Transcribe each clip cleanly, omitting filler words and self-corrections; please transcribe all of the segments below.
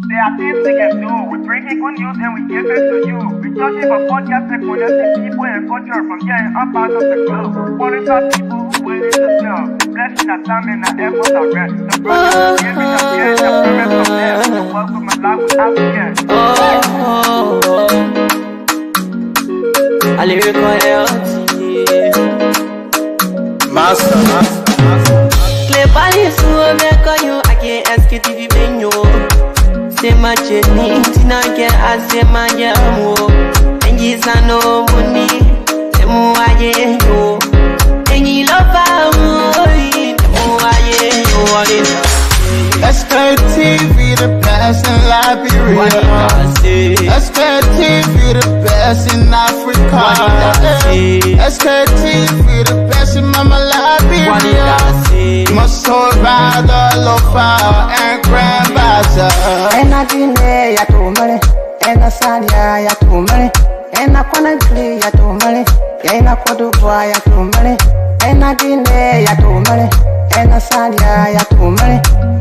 There are things we can do. We bring in good news and we give it to you. We touch it for podcast and connecting people and culture from here and up out of the globe. Calling out people who willing to serve. The blessing that time and the efforts are rest. The brothers giving us here and the parents from there. The work with my life without fear. I lyrical health. Master. Play body so make you I can't Sktv menu. Say my journey, tina get I say my jamu. And you no money, say mo aye yo. And you love mo aye yo. Sktv, the best in Liberia. Sktv, the best in Africa. Sktv, the best in Mama Liberia. Must hold by the lofa and grandbaza. And I didn't ya to money, and I said ya to money, and I couldn't play ya to money, and I could do ya to money, and I didn't ya to money, and I said ya to money,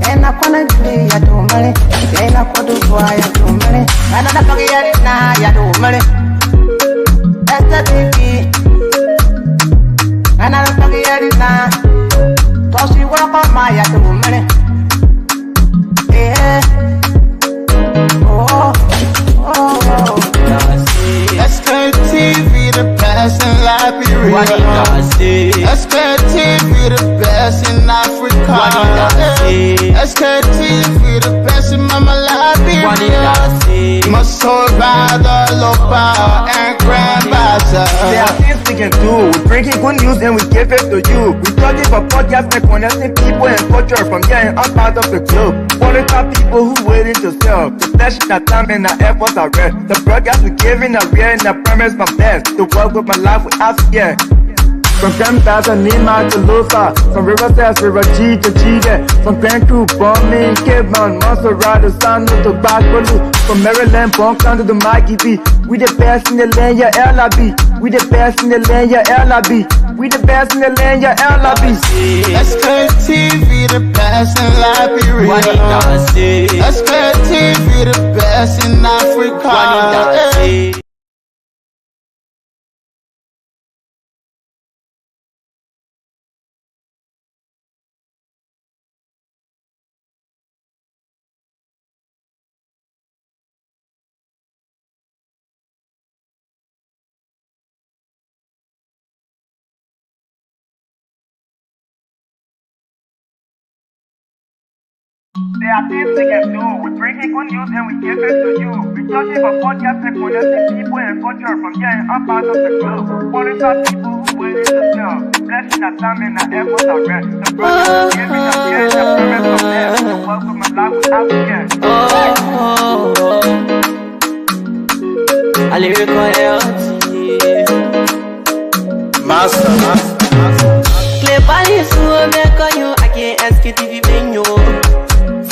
and I couldn't play ya to money, and I could do ya to money, and I forget now ya to money. That's the TV, and I forget it now. Cause you work on my ya to money. Yeah. Sktv, the best in Liberia. Sktv, the best in Africa. Sktv, the best in Mama Liberia. Must hold by the lofa and grandbaza. There are things we can do. We bring in good news and we give it to you. We touch it for podcast and connecting people and culture from here and up out of the globe. Calling out people who willing to serve. The flesh, the time and the efforts are rest. The broadcast we giving are real and the premise from best. To work with my life without fear. From Grandfather Nima to Lufa, from Riverside, River G to Chile, from Grand Crew, Bombing, Kidman, Montserrat, San to Bacalu, from Maryland, Bonk to the Mikey B. We the best in the land, yeah, LIB. We the best in the land, yeah, LIB. We the best in the land, yeah, LIB. Sktv, the best in Liberia. Sktv, the best in Africa. There are things we can do. We bring in good news and we give it to you. We touch it for podcast and connecting people and culture from here and up out of the globe. Calling out people who willing to serve. The blessing that time and the efforts are rest. The brothers giving us here and the parents from there. The work with my life without fear. I lyrical health. Master. Play body so make you I can't Sktv menu.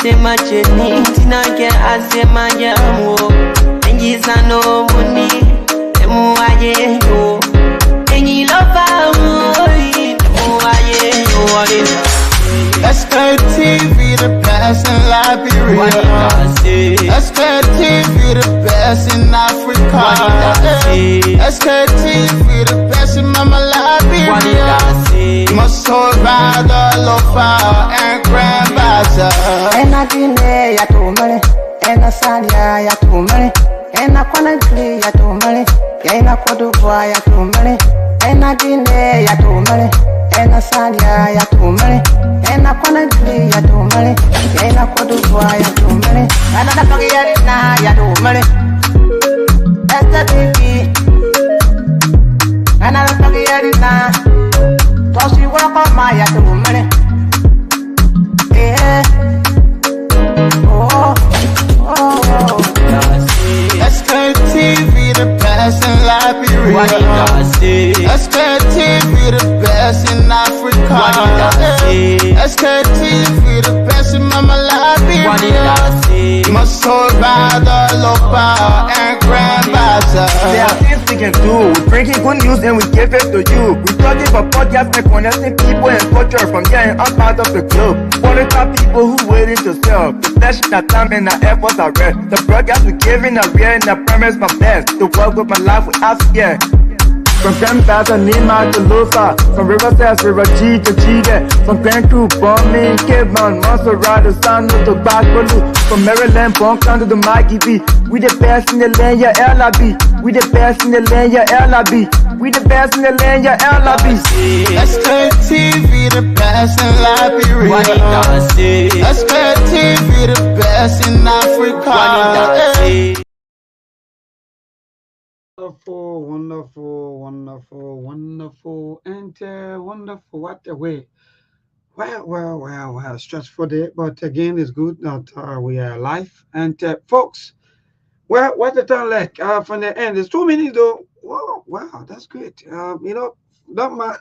Say my journey, tina get I say my jamu. And you no money, say mo aye yo. And you love mo aye yo. Sktv, the best in Liberia. Sktv, the best in Africa. Sktv, the best in Mama Liberia. Must hold by the lofa and grandbaza. And I didn't ya to money, and I said ya to money, and I couldn't play ya to money, and I could do ya to money, and I didn't ya to money, and I said ya to money, and I couldn't play ya to money, and I could do ya to money, and I forget it now ya to money. That's the TV, and I forget it now. Cause you work on my ya to money. Yeah. Sktv, the best in Liberia. Sktv, the best in Africa. Sktv, the best in Mama Liberia. Must hold by the lofa and grandbaza. There are things we can do. We bringing good news and we give it to you. We talking for podcasts and connecting people and culture. From here I'm part of the club. For the top people who waiting to sell. The flesh, the time and the efforts are red. The broadcast we giving are real and the promise my best. To work with my life without fear. From Grandfather Nima to Lufa, from Riverside, River G to Chile, from Grand Crew, Bombing, Cape Mount, Montserrat, the San to Bacalu, from Maryland, Bonk to the Mikey B. We the best in the land, yeah, LIB. We the best in the land, yeah, LIB. We the best in the land, yeah, LIB. Sktv, the best in Liberia. Sktv, the best in Africa. Wonderful, and wonderful. What a way. Well, stressful day, but again, it's good that we are alive. And folks, well, what's the time like from the end? It's 2 minutes though. Wow, that's great. Not my.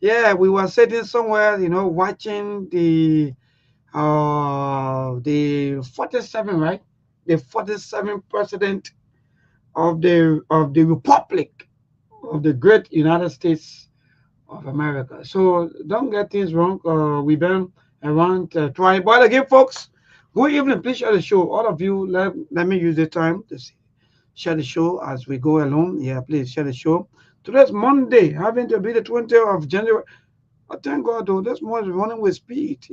Yeah, we were sitting somewhere, watching the 47, right? The 47th president of the Republic of the great United States of America. So don't get things wrong. We've been around twice. But again, folks, good evening. Please share the show. All of you, let me use the time to share the show as we go along. Yeah, please share the show. Today's Monday, having to be the 20th of January. Thank God, though, this morning running with speed,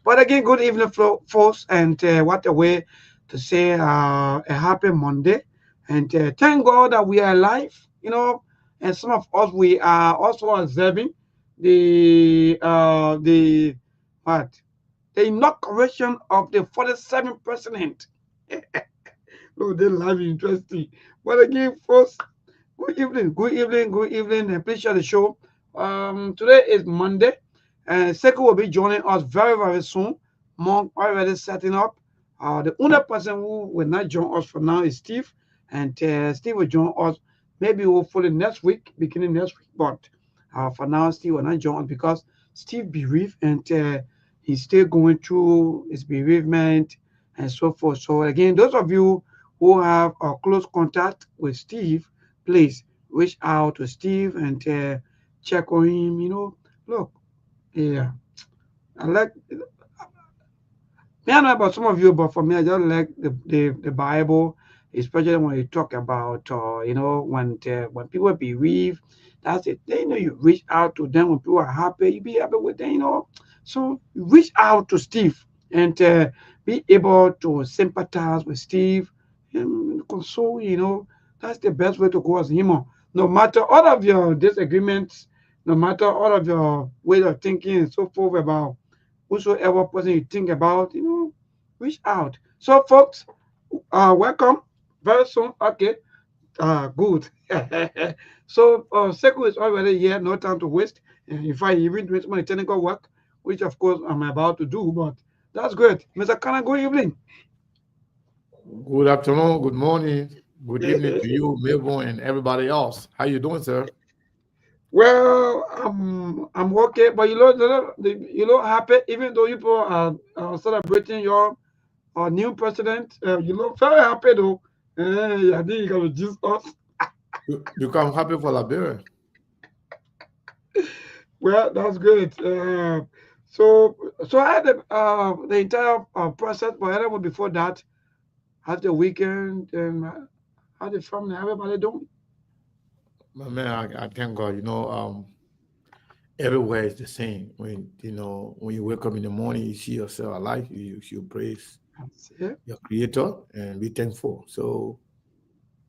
But again, good evening, folks, and what a way to say a happy Monday. And thank God that we are alive, and some of us, we are also observing the inauguration of the 47th president. Oh, they live interesting. But again, folks, good evening, and please share the show. Today is Monday, and Sekou will be joining us very, very soon. Monk already setting up. The only person who will not join us for now is Steve, and Steve will join us maybe hopefully next week, beginning next week. But for now, Steve will not join us because Steve bereaved, and he's still going through his bereavement and so forth. So again, those of you who have a close contact with Steve, please reach out to Steve and check on him. Look, yeah, I like. I don't know about some of you, but for me, I just like the Bible, especially when you talk about when people bereave. That's it. You reach out to them when people are happy. You be happy with them. So reach out to Steve and be able to sympathize with Steve and console. That's the best way to go as him. No matter all of your disagreements, no matter all of your way of thinking and so forth about whosoever person you think about, reach out. So, folks, welcome very soon. Okay, good. So, Sekou is already here. No time to waste. In fact, even doing some technical work, which of course I'm about to do. But that's great, Mr. Kana. Good evening. Good afternoon, good morning, good evening to you, Melbourne, and everybody else. How you doing, sir? Well, I'm okay, but you look happy, even though you people are celebrating your new president. You look very happy though. I think you gotta juice us. You come happy for Liberia. Well, that's great. So I had the entire process, but anyway, before that, had the weekend and how the family, everybody doing? Man, I thank God. Everywhere is the same. When you wake up in the morning, you see yourself alive. You praise your Creator and be thankful. So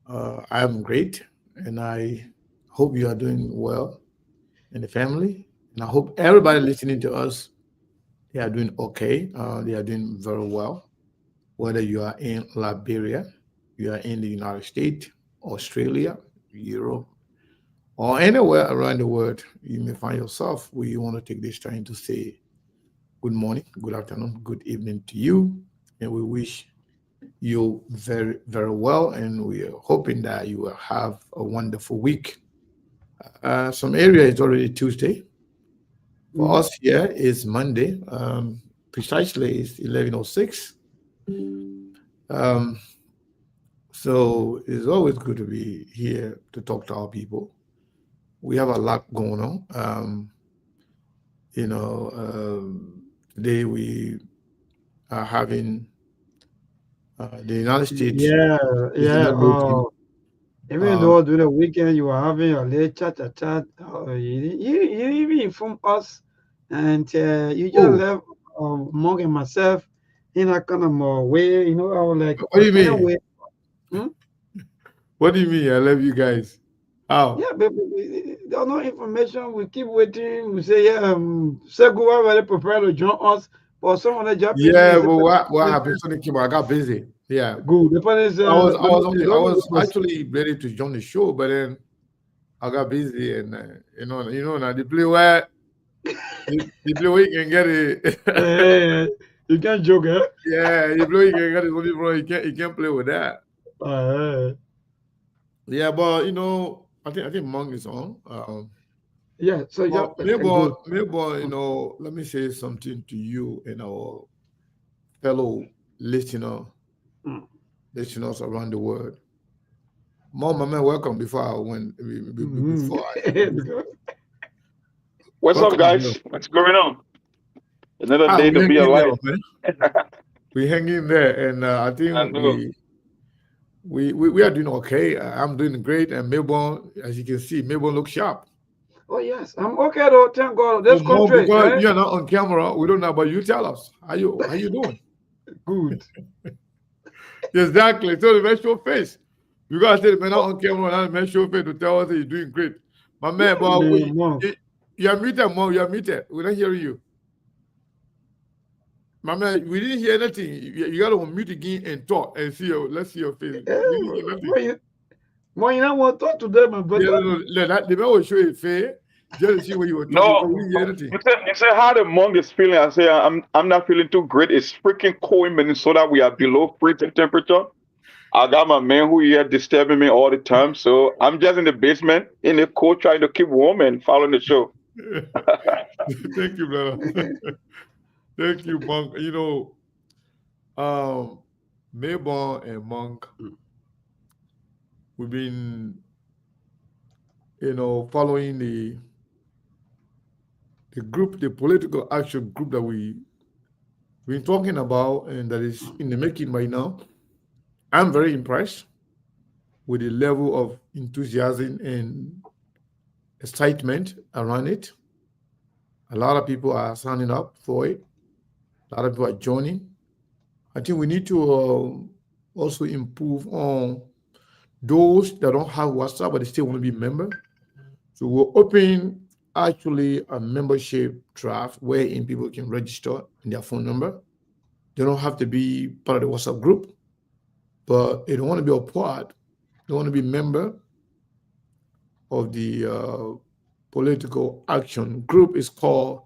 I am great, and I hope you are doing well in the family. And I hope everybody listening to us, they are doing okay. They are doing very well. Whether you are in Liberia, you are in the United States, Australia, Europe, or anywhere around the world, you may find yourself. We want to take this time to say good morning, good afternoon, good evening to you. And we wish you very, very well. And we are hoping that you will have a wonderful week. Some area is already Tuesday. For us here, it's Monday. Precisely, it's 11:06. So it's always good to be here to talk to our people. We have a lot going on. Today we are having the United States Yeah, is yeah. inaugurating. Even though during the weekend you were having your late chat, you even informed us, and you just Oh, left Monk and myself in a kind of way. I was like, what do you mean? anyway. Hmm? What do you mean? I love you guys. How? Yeah, but there's no information. We keep waiting. We say, yeah, Seguba very prepared to join us, but some of the Japanese Yeah, is but what happened? Sonic came. I got busy. Yeah, good. The person I was I was they only I don't was request. actually ready to join the show, but then I got busy, and now they play where they play where you can get it. You can't joke, eh? Yeah, you play where you can get it. Only bro, you can't play with that. Uh, Yeah, but I think Monk is on. yeah, so yeah, Well, maybe, good. maybe, let me say something to you and our fellow Mm. listeners around the world. Mom, my man, welcome. Before I went, Mhm. before I Because- What's up, welcome as well. guys? What's going on? Another day We to hang be in there, alive. man. We hang in there, and I I think know. we are doing okay. I'm doing great, and Melbourne, as you can see, Melbourne looks sharp. oh yes, I'm okay though. Thank God. So, This Mom, country, because eh? you're not on camera, we don't know, but you tell us how you doing. Good. Exactly. So the man show face. You gotta say the man not on camera and the man show face to tell us that you're doing great. My man, Yeah, but man, Mom. you are muted, Mom. You are muted. We're not hearing you. My man, we didn't hear anything. You gotta unmute again and talk and let's see your face. Eh, We didn't hear nothing. you don't want to talk to them, my Yeah, brother. no, the man will show a face just to see what you were talking No, about. We didn't hear anything. you said how the monk is feeling. I say I'm not feeling too great. It's freaking cold in Minnesota. We are below freezing temperature. I got my man who here disturbing me all the time. So I'm just in the basement in the cold trying to keep warm and following the show. Thank you, brother. Thank you, Monk. Mayborn and Monk, we've been, following the group, the political action group that we've been talking about, and that is in the making right now. I'm very impressed with the level of enthusiasm and excitement around it. A lot of people are signing up for it. A lot of people are joining. I think we need to also improve on those that don't have WhatsApp but they still want to be member. So we're opening actually a membership draft wherein people can register in their phone number. They don't have to be part of the WhatsApp group, but they don't want to be a part. They want to be member of the political action group. Is called.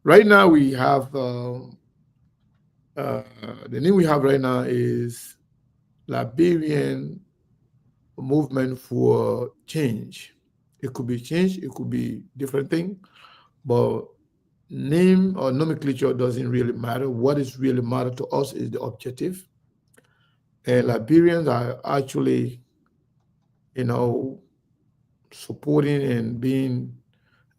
Right now we have the name we have right now is Liberian Movement for Change. It could be change. It could be different thing, but name or nomenclature doesn't really matter. What is really matter to us is the objective. And Liberians are actually, supporting and being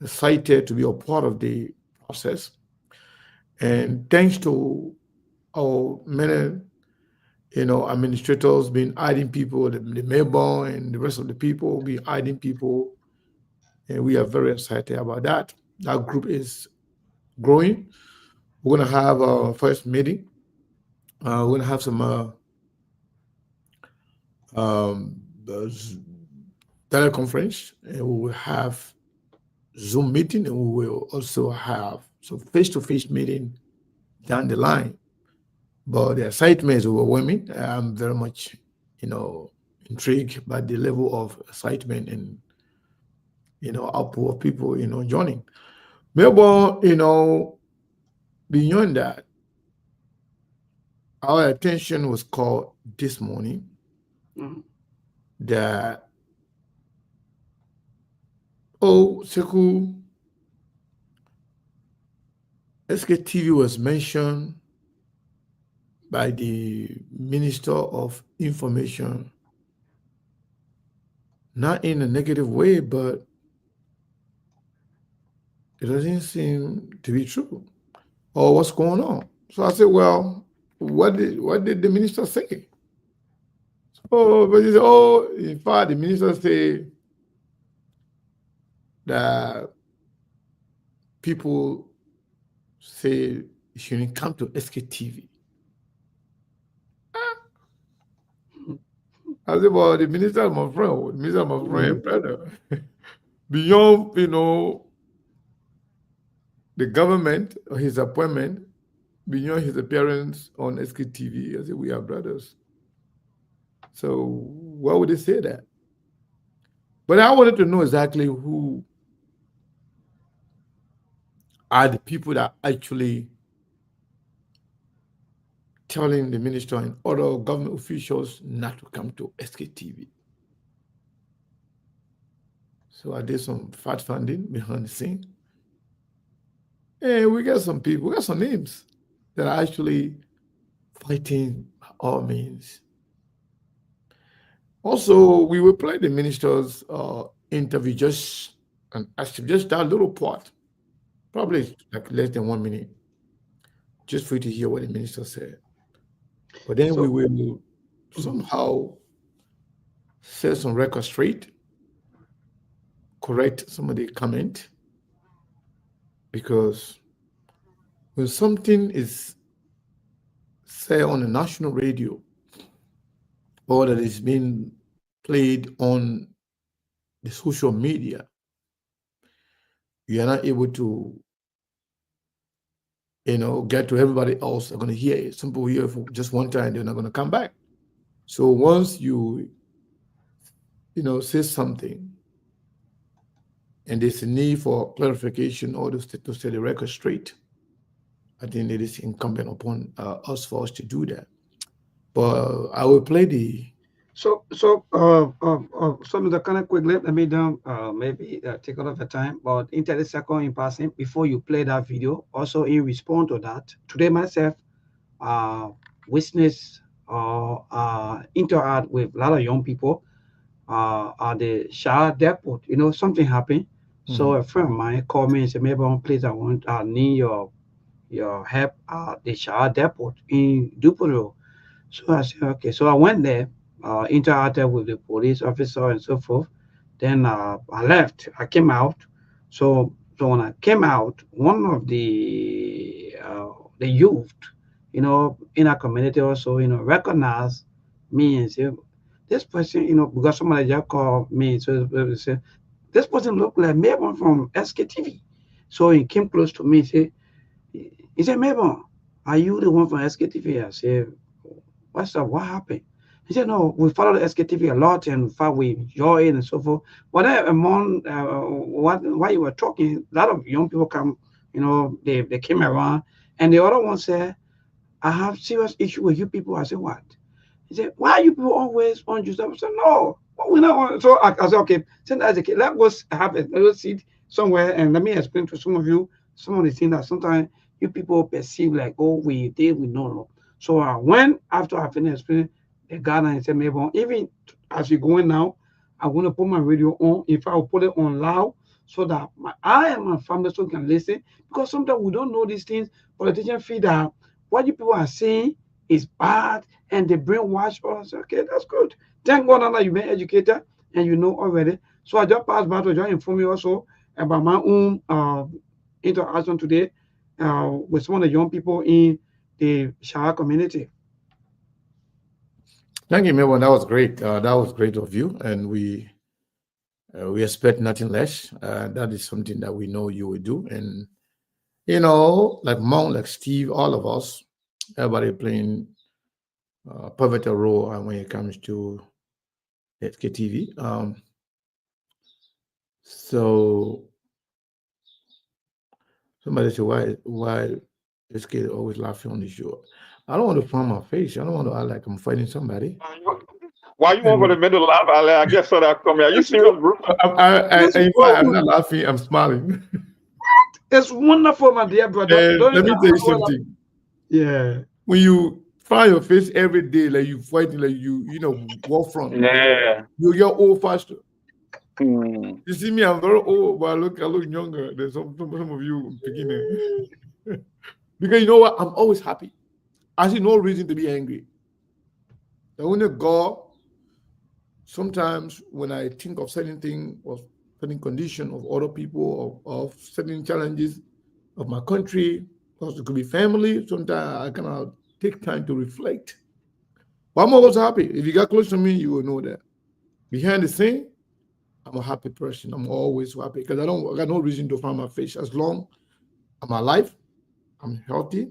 excited to be a part of the process. And thanks to our many, administrators being adding people, the mayor and the rest of the people be adding people, and we are very excited about that. That group is growing. We're gonna have our first meeting. We're gonna have some teleconference, and we will have Zoom meeting, and we will also have some face-to-face meeting down the line. But the excitement is overwhelming. I'm very much, intrigued by the level of excitement and output of people, joining. Melbourne, beyond that, our attention was called this morning that Sekou Sktv was mentioned by the Minister of Information, not in a negative way, but it doesn't seem to be true. Or what's going on? So I said, well, what did the minister say? Oh, but he said, oh, in fact, the minister said that people say you shouldn't come to Sktv. I said, well, the minister is my friend. The minister is my friend, brother. Beyond, the government or his appointment, beyond his appearance on Sktv, I said, we are brothers. So why would they say that? But I wanted to know exactly who are the people that actually telling the minister and other government officials not to come to Sktv. So I did some fact finding behind the scene. And we got some people, we got some names that are actually fighting by all means. Also, we will play the minister's interview, just that little part, probably like less than 1 minute, just for you to hear what the minister said. But then we will somehow set some record straight, correct some of the comment, because when something is said on the national radio or that is being played on the social media, you are not able to, get to everybody else. They're going to hear it. Some people hear it for just one time, they're not going to come back. So once you, say something, and there's a need for clarification or to set the record straight, I think it is incumbent upon us for us to do that. But I will play the. So some of the kind of quickly, let me maybe take a lot of the time, but in 30 seconds in passing, before you play that video, also in response to that, today myself, witness or interact with a lot of young people at the Shah Depot. Something happened. So a friend of mine called me and said, maybe please, I need your help at the Shah Depot in Dupolo. So I said, okay. So I went there, interacted with the police officer and so forth. Then I left. I came out. So when I came out, one of the youth, in our community also, recognized me and said, this person, because somebody just called me, so they said, this person looked like Mabon from Sktv. So he came close to me. He said, Mabon, are you the one from Sktv? I said, what's up? What happened? He said, no, we follow the Sktv a lot and in fact we enjoy it and so forth. But among while you were talking, a lot of young people come, they came around, and the other one said, I have serious issue with you people. I said, what? He said, why are you people always on yourself? I said, no, we're not on. So I said, okay, send us a kid. Let us have a little seat somewhere and let me explain to some of you some of the things that sometimes you people perceive like, oh, we know. So when after I finished explaining, the guy and said, maybe even as you're going now, I'm going to put my radio on. If I will put it on loud so that I and my family so can listen, because sometimes we don't know these things. Politicians feel that what you people are saying is bad and they brainwash us. Okay, that's good. Thank God that you've been educated and you know already. So I just passed by to just inform you also about my own interaction today with some of the young people in the Shah community. Thank you, Melvin. That was great. That was great of you, and we expect nothing less. That is something that we know you will do, and like Mount, like Steve, all of us, everybody playing a pivotal role when it comes to Sktv. So somebody said, why this kid always laughing on the show? I don't want to find my face. I don't want to act like I'm fighting somebody. Why you want to make the laugh? I guess so that come here. Are you serious, bro? I'm not laughing. I'm smiling. It's wonderful, my dear brother. Let me tell you something. Yeah. When you smile your face every day, like you fighting, like you know, war front. Yeah. You get old faster. Mm. You see me, I'm very old, but I look younger than some of you beginning. Because you know what? I'm always happy. I see no reason to be angry. The only God, sometimes when I think of certain thing or certain condition of other people, of certain challenges of my country, because it could be family, sometimes I cannot take time to reflect. But I'm always happy. If you got close to me, you will know that. Behind the scene, I'm a happy person. I'm always happy because I got no reason to find my face. As long I'm alive, I'm healthy,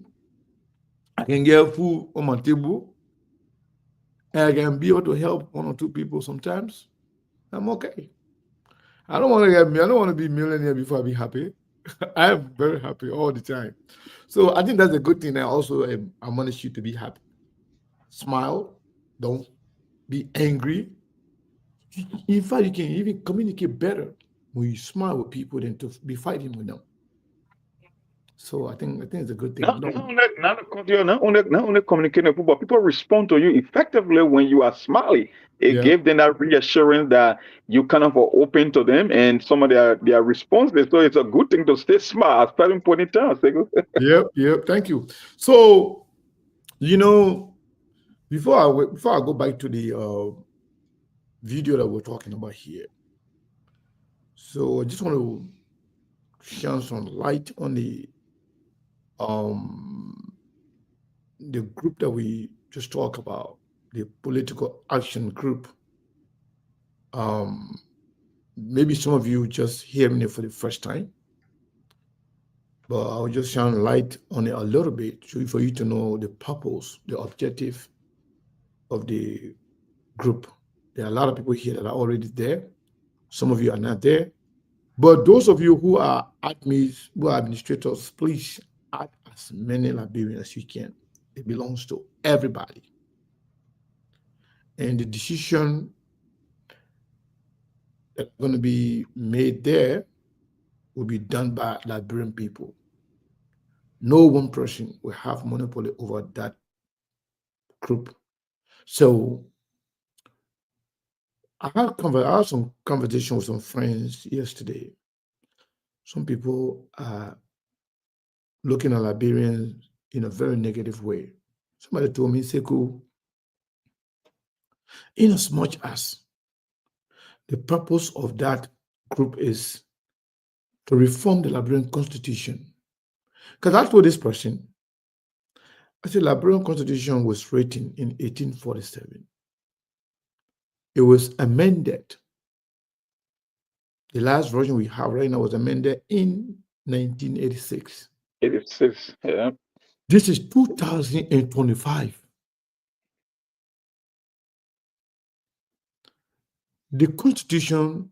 I can get food on my table, and I can be able to help one or two people sometimes, I'm okay. I don't want to be a millionaire before I be happy. I am very happy all the time. So I think that's a good thing. I also admonish you to be happy. Smile. Don't be angry. In fact, you can even communicate better when you smile with people than to be fighting with them. So I think it's a good thing. Not only communicating with people, but people respond to you effectively when you are smiling. It Yeah. gave them that reassurance that you kind of are open to them and some of their responses. So it's a good thing to stay smart at certain point in time. Yep. Thank you. So, before I go back to the video that we're talking about here, so I just want to shine some light on the group that we just talked about, the political action group. Maybe some of you just hearing it for the first time, but I'll just shine light on it a little bit for you to know the purpose, the objective of the group. There are a lot of people here that are already there. Some of you are not there. But those of you who are admins, who are administrators, please add as many Liberians as you can. It belongs to everybody. And the decision that's going to be made there will be done by Liberian people. No one person will have monopoly over that group. So I had some conversation with some friends yesterday. Some people are looking at Liberians in a very negative way. Somebody told me, Sekou, in as much as the purpose of that group is to reform the Liberian constitution. Because I told this person, I said, Liberian constitution was written in 1847. It was amended. The last version we have right now was amended in 1986. 86, yeah. This is 2025. The constitution,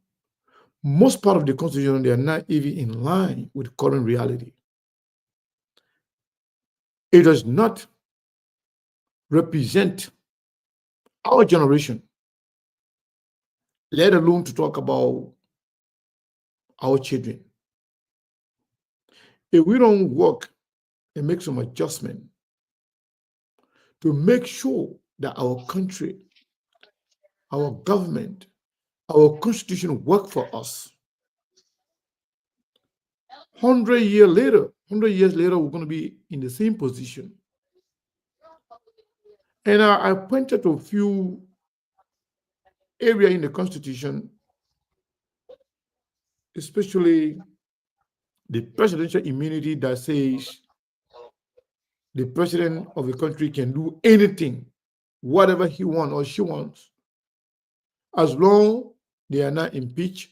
most part of the constitution, they are not even in line with current reality. It does not represent our generation, let alone to talk about our children. If we don't work and make some adjustment to make sure that our country, our government, our constitution work for us, 100 years later, we're going to be in the same position. And I pointed to a few areas in the constitution, especially the presidential immunity that says the president of the country can do anything, whatever he wants or she wants, as long they are not impeached,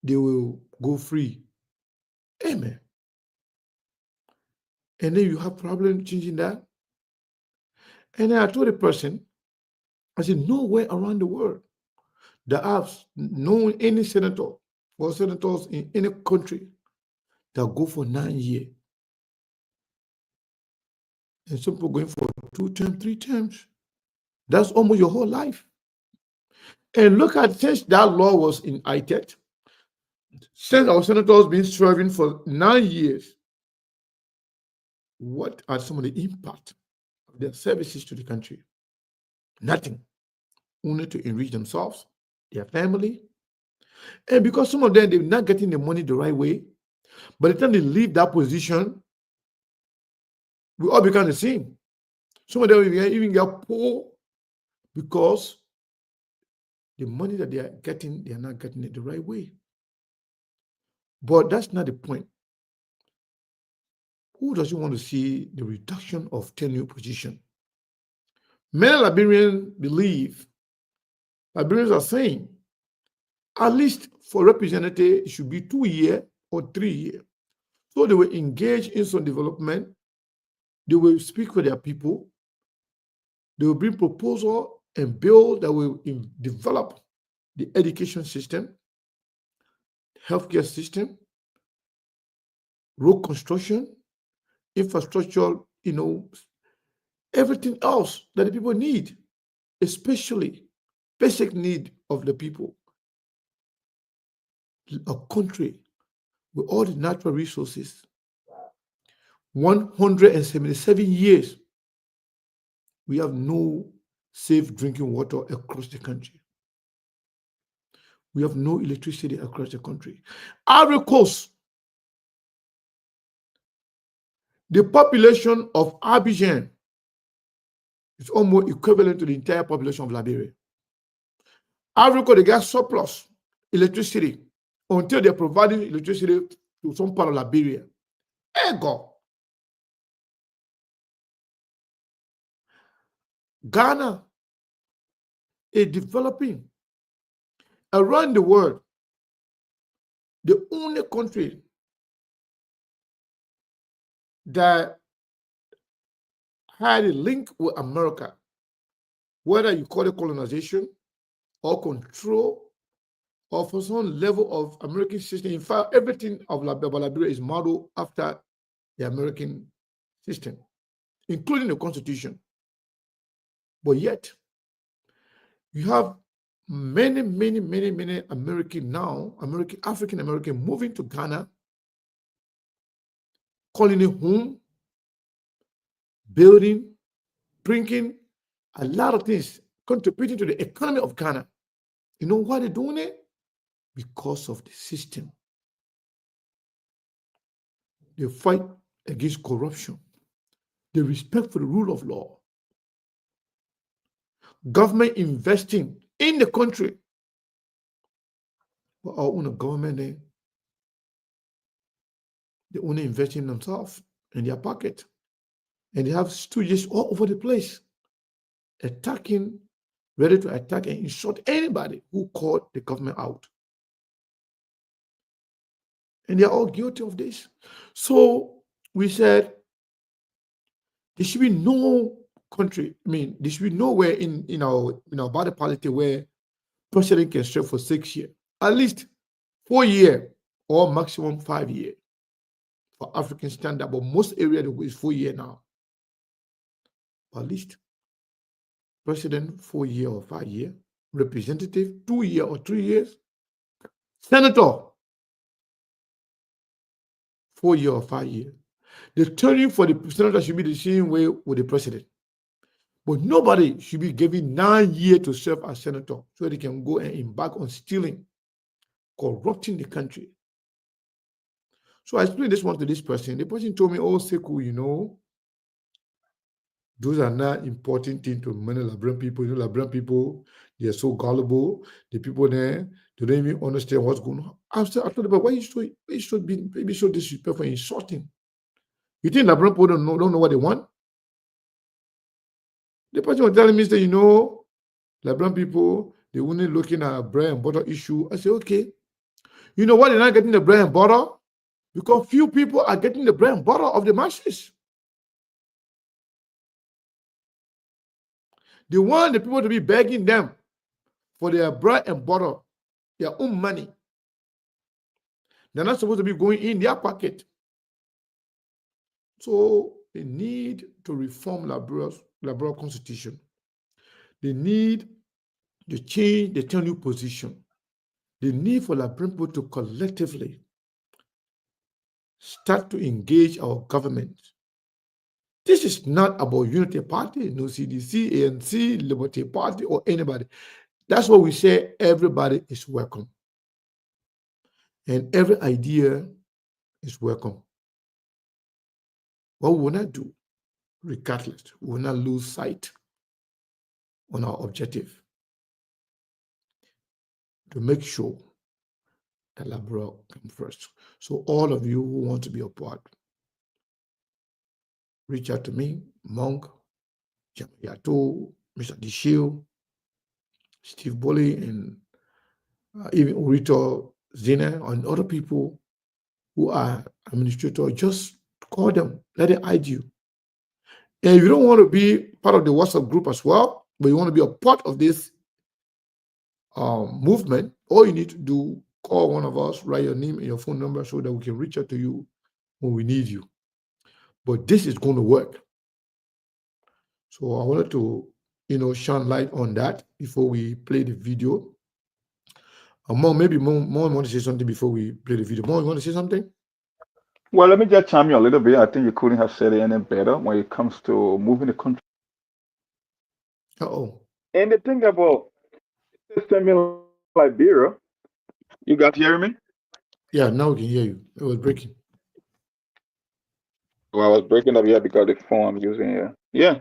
they will go free. Amen. And then you have problem changing that. And then I told the person, I said, nowhere around the world that I've known any senator or senators in any country that go for 9 years. And some people going for 2 terms, 3 terms. That's almost your whole life. And look at, since that law was enacted, since our senators been serving for 9 years, what are some of the impact of their services to the country? Nothing. Only to enrich themselves, their family. And because some of them, they're not getting the money the right way, by the time they leave that position, we all become the same. Some of them even get poor because the money that they are getting, they are not getting it the right way. But that's not the point. Who doesn't want to see the reduction of tenure position? Many Liberians believe, Liberians are saying, at least for representative, it should be 2 years or 3 years. So they will engage in some development. They will speak for their people. They will bring proposal and bill that will develop the education system, healthcare system, road construction, infrastructure, everything else that the people need, especially basic need of the people. A country with all the natural resources, 177 years, we have no safe drinking water across the country. We have no electricity across the country. Ivory Coast, the population of Abidjan is almost equivalent to the entire population of Liberia. Ivory Coast, they got surplus electricity until they're providing electricity to some part of Liberia. Ego. Ghana is developing around the world. The only country that had a link with America, whether you call it colonization or control or for some level of American system. In fact, everything of Liberia is modeled after the American system, including the Constitution. But yet, you have many American now, African American moving to Ghana, calling it home, building, bringing a lot of things, contributing to the economy of Ghana. You know why they're doing it? Because of the system. They fight against corruption. They respect for the rule of law. Government investing in the country. But our own government, they only invest in themselves, in their pocket. And they have stooges all over the place, attacking, ready to attack and insult anybody who called the government out. And they're all guilty of this. So we said there should be no country, there should be nowhere in our body politic where president can serve for 6 years, at least 4 years or maximum 5 years for African standard. But most areas is 4 years now. At least president 4 years or 5 years, representative 2 years or 3 years, senator 4 years or 5 years. The turning for the senator should be the same way with the president. But nobody should be given 9 years to serve as senator so they can go and embark on stealing, corrupting the country. So I explained this one to this person. The person told me, oh, Sekou, those are not important things to many Liberian people. Liberian people, they are so gullible. The people there, they don't even understand what's going on. I thought about why you should be maybe so disrespectful and insulting. You think Liberian people don't know what they want? The person was telling me, Liberian people, they only looking at bread and butter issue. I said, okay. You know why they're not getting the bread and butter? Because few people are getting the bread and butter of the masses. They want the people to be begging them for their bread and butter, their own money. They're not supposed to be going in their pocket. So they need to reform Liberia Constitution. They need to change the tenure position. The need for Liberian people to collectively start to engage our government This is not about Unity Party, no CDC, ANC, Liberty Party, or anybody. That's what we say. Everybody is welcome. And every idea is welcome. What we will not do, regardless, we will not lose sight on our objective to make sure that Labrador comes first. So all of you who want to be a part, reach out to me, Monk, Yato, Mr. Dishil, Steve Boley, and even Urito Zina, and other people who are administrators. Just call them, let them hide you. And if you don't want to be part of the WhatsApp group as well, but you want to be a part of this movement, all you need to do, call one of us, write your name and your phone number so that we can reach out to you when we need you. But this is going to work. So I wanted to, shine light on that before we play the video. Maybe Mo want to say something before we play the video. Mo, you want to say something? Well, let me just chime you a little bit. I think you couldn't have said it any better when it comes to moving the country. And the thing about system in Liberia, you got to hear me? Yeah, now we can hear you. It was breaking. Well, I was breaking up here because the phone I'm using here. Yeah.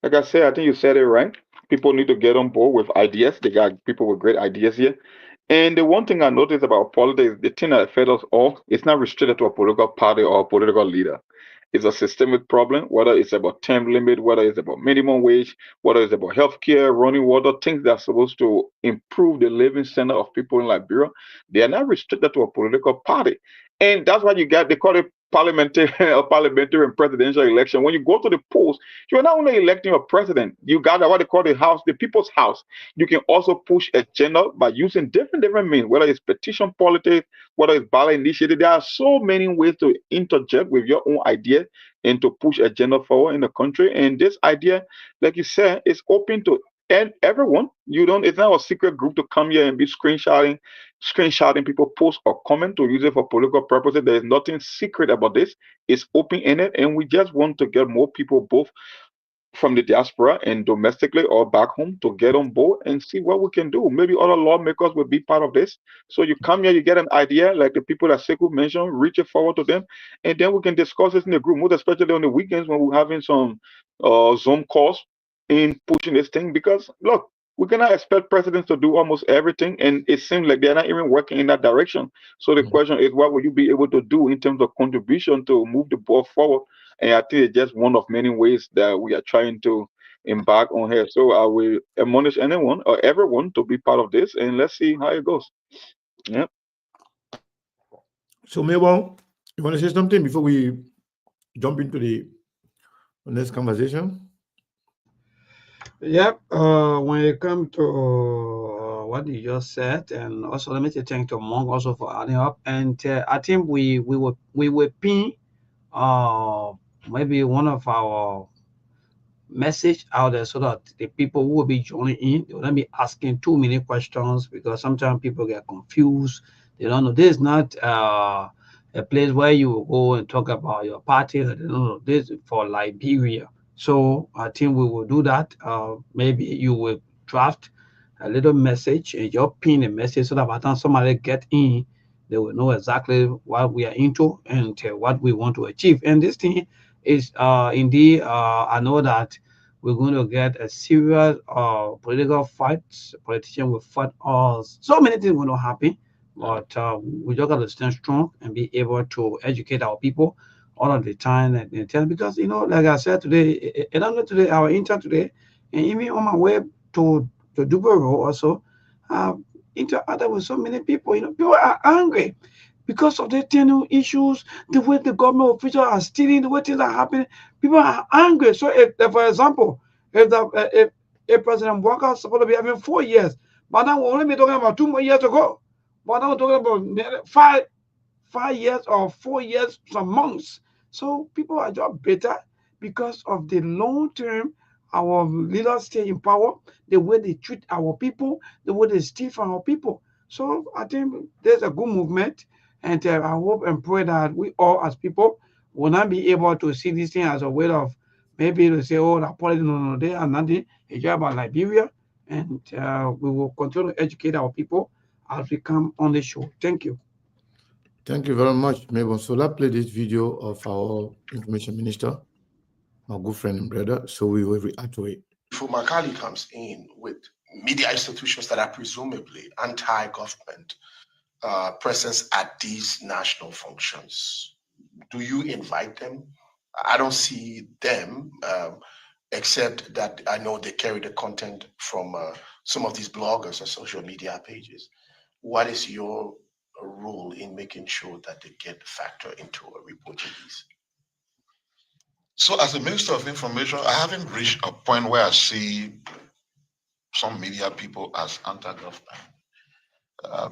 Like I said, I think you said it right. People need to get on board with ideas. They got people with great ideas here. And the one thing I noticed about politics, the thing that affects us all, it's not restricted to a political party or a political leader. It's a systemic problem, whether it's about term limit, whether it's about minimum wage, whether it's about healthcare, running water, things that are supposed to improve the living standard of people in Liberia. They are not restricted to a political party. And that's why they call it parliamentary and presidential election. When you go to the polls, you're not only electing a president, you got what they call the house, the people's house. You can also push agenda by using different means, whether it's petition politics, whether it's ballot initiative. There are so many ways to interject with your own idea and to push agenda forward in the country. And this idea, like you said, is open to everyone. It's not a secret group to come here and be screenshotting people post or comment to use it for political purposes. There is nothing secret about this. It's open-ended, and we just want to get more people, both from the diaspora and domestically or back home, to get on board and see what we can do. Maybe other lawmakers will be part of this. So you come here, you get an idea, like the people that Sekou mentioned, reach it forward to them, and then we can discuss this in the group, most especially on the weekends when we're having some Zoom calls in pushing this thing. Because look, we cannot expect presidents to do almost everything, and it seems like they're not even working in that direction. So the question is, what will you be able to do in terms of contribution to move the ball forward? And I think it's just one of many ways that we are trying to embark on here. So I will admonish anyone or everyone to be part of this, and let's see how it goes. Yeah. So Mabel, you want to say something before we jump into the next conversation? Yep. When it comes to what you just said, and also let me say thank to Monk also for adding up. And I think we will pin maybe one of our message out there so that the people who will be joining in, they will not be asking too many questions, because sometimes people get confused. They don't know. This is not a place where you will go and talk about your party. They don't know. This is for Liberia. So I think we will do that. Maybe you will draft a little message and just pin a message so that by the time somebody get in, they will know exactly what we are into and what we want to achieve. And this thing is indeed, I know that we're going to get a serious political fights. Politicians will fight us. So many things will not happen, but we just got to stand strong and be able to educate our people all of the time and tell, because like I said today, and I'm not today, our intern today, and even on my way to Dubero also, interact with so many people. People are angry because of the tenure issues, the way the government officials are stealing, the way things are happening. People are angry. So, if for example, if President Walker is supposed to be having 4 years, but now we'll only be talking about 2 more years to go. But now we're talking about 5 years or 4 years, some months. So people are just bitter because of the long term. Our leaders stay in power, the way they treat our people, the way they steal from our people. So I think there's a good movement, and I hope and pray that we all as people will not be able to see this thing as a way of maybe they say, oh, the politics, no, they are nothing. It's just about Liberia. And we will continue to educate our people as we come on the show. Thank you. Thank you very much, Mabel. So let's play this video of our information minister, my good friend and brother, so we will react to it. Makali comes in with media institutions that are presumably anti-government presence at these national functions. Do you invite them? I don't see them, except that I know they carry the content from some of these bloggers or social media pages. What is your role in making sure that they get factored into reporting these? So as a Minister of Information, I haven't reached a point where I see some media people as anti-government.